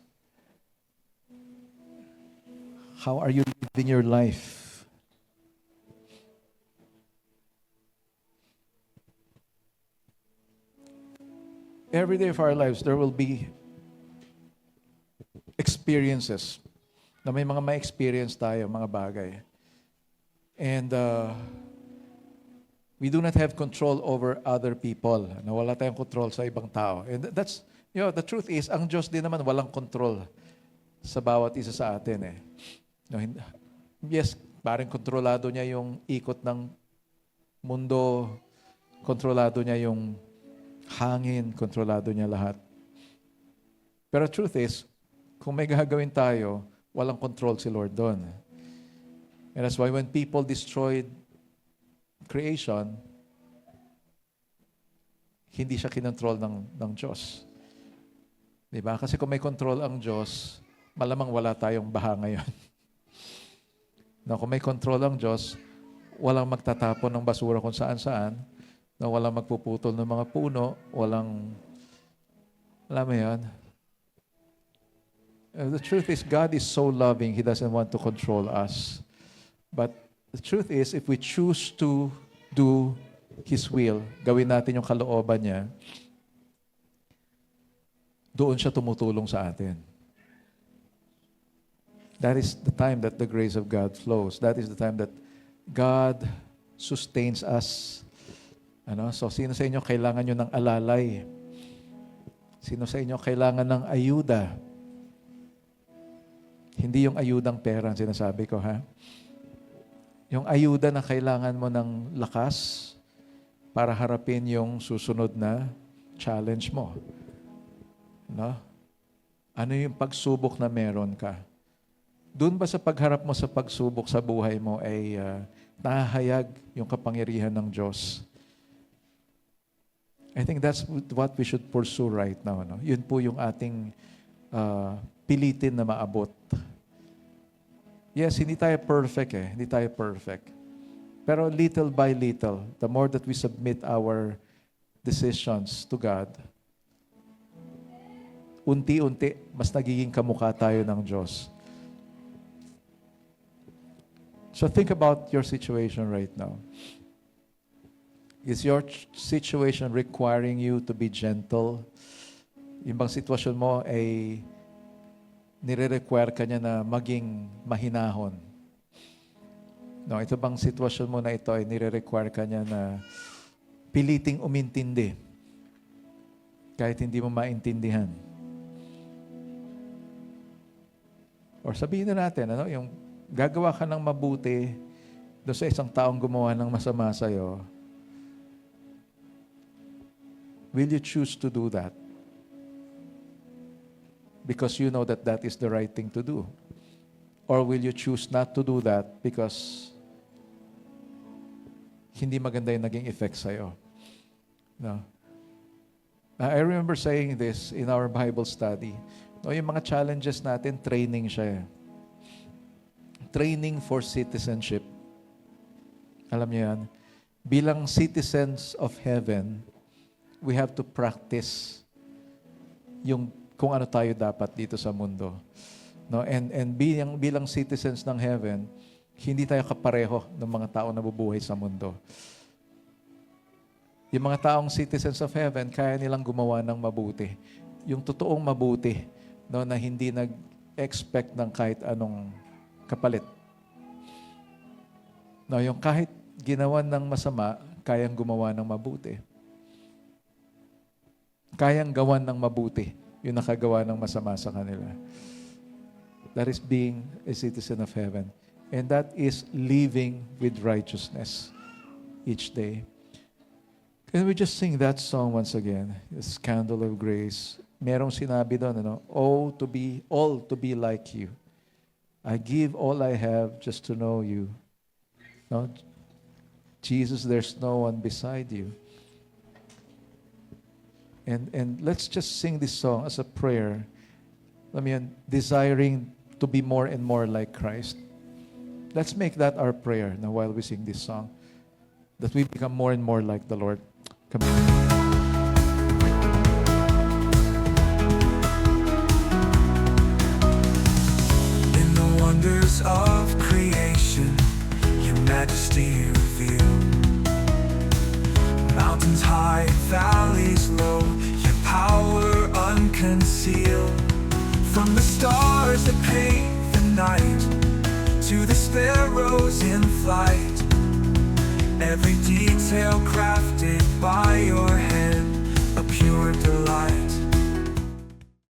How are you living your life? Every day of our lives, there will be experiences na may mga ma-experience tayo, mga bagay. And we do not have control over other people. Wala tayong control sa ibang tao. And that's, the truth is, ang Diyos din naman walang control sa bawat isa sa atin. No, yes, Parang kontrolado niya yung ikot ng mundo, kontrolado niya yung hangin, kontrolado niya lahat. Pero truth is, kung may gagawin tayo, walang control si Lord doon. And that's why when people destroyed creation, hindi siya kinontrol ng Diyos. Diba? Kasi kung may control ang Diyos, malamang wala tayong baha ngayon. No, kung may control ang Diyos, walang magtatapon ng basura kung saan-saan, no, walang magpuputol ng mga puno, walang, alam mo yan? The truth is, God is so loving, He doesn't want to control us. But the truth is, if we choose to do His will, gawin natin yung kalooban niya, doon siya tumutulong sa atin. That is the time that the grace of God flows. That is the time that God sustains us. Ano? So, sino sa inyo kailangan nyo ng alalay? Sino sa inyo kailangan ng ayuda? Hindi yung ayudang pera ang sinasabi ko, ha? Yung ayuda na kailangan mo ng lakas para harapin yung susunod na challenge mo. No? Ano yung pagsubok na meron ka? Doon ba sa pagharap mo sa pagsubok sa buhay mo ay nahahayag yung kapangyarihan ng Diyos? I think that's what we should pursue right now. No? Yun po yung ating pilitin na maabot. Yes, hindi tayo perfect eh. Hindi tayo perfect. Pero little by little, the more that we submit our decisions to God, unti-unti, mas nagiging kamukha tayo ng Diyos. So think about your situation right now. Is your situation requiring you to be gentle? Yung bang sitwasyon mo ay nire-require ka niya na maging mahinahon? No, ito bang sitwasyon mo na ito ay nire-require ka niya na piliting umintindi kahit hindi mo maintindihan? Or sabihin na natin, ano, yung gagawa ka ng mabuti doon sa isang taong gumawa ng masama sa'yo, will you choose to do that? Because you know that that is the right thing to do. Or will you choose not to do that because hindi maganda yung naging effect sa'yo? No? I remember saying this in our Bible study. No, yung mga challenges natin, training siya. Training for citizenship. Alam niyo yan? Bilang citizens of heaven, we have to practice yung kung ano tayo dapat dito sa mundo. No? And bilang citizens ng heaven, hindi tayo kapareho ng mga tao na bubuhay sa mundo. Yung mga taong citizens of heaven, kaya nilang gumawa ng mabuti. Yung totoong mabuti, no, na hindi nag-expect ng kahit anong kapalit. No, yung kahit ginawan ng masama, kayang gumawa ng mabuti. Kayang gawan ng mabuti yung nakagawa ng masama sa kanila. That is being a citizen of heaven. And that is living with righteousness each day. Can we just sing that song once again? This Candle of Grace. Merong sinabi doon, ano? All to be like you. I give all I have just to know you. No? Jesus, there's no one beside you. And let's just sing this song as a prayer. I mean, desiring to be more and more like Christ. Let's make that our prayer now while we sing this song. That we become more and more like the Lord. Come on. In the wonders of creation, your majesty revealed. Mountains high, valleys low, your power unconcealed. From the stars that paint the night to the sparrows in flight, every detail crafted by your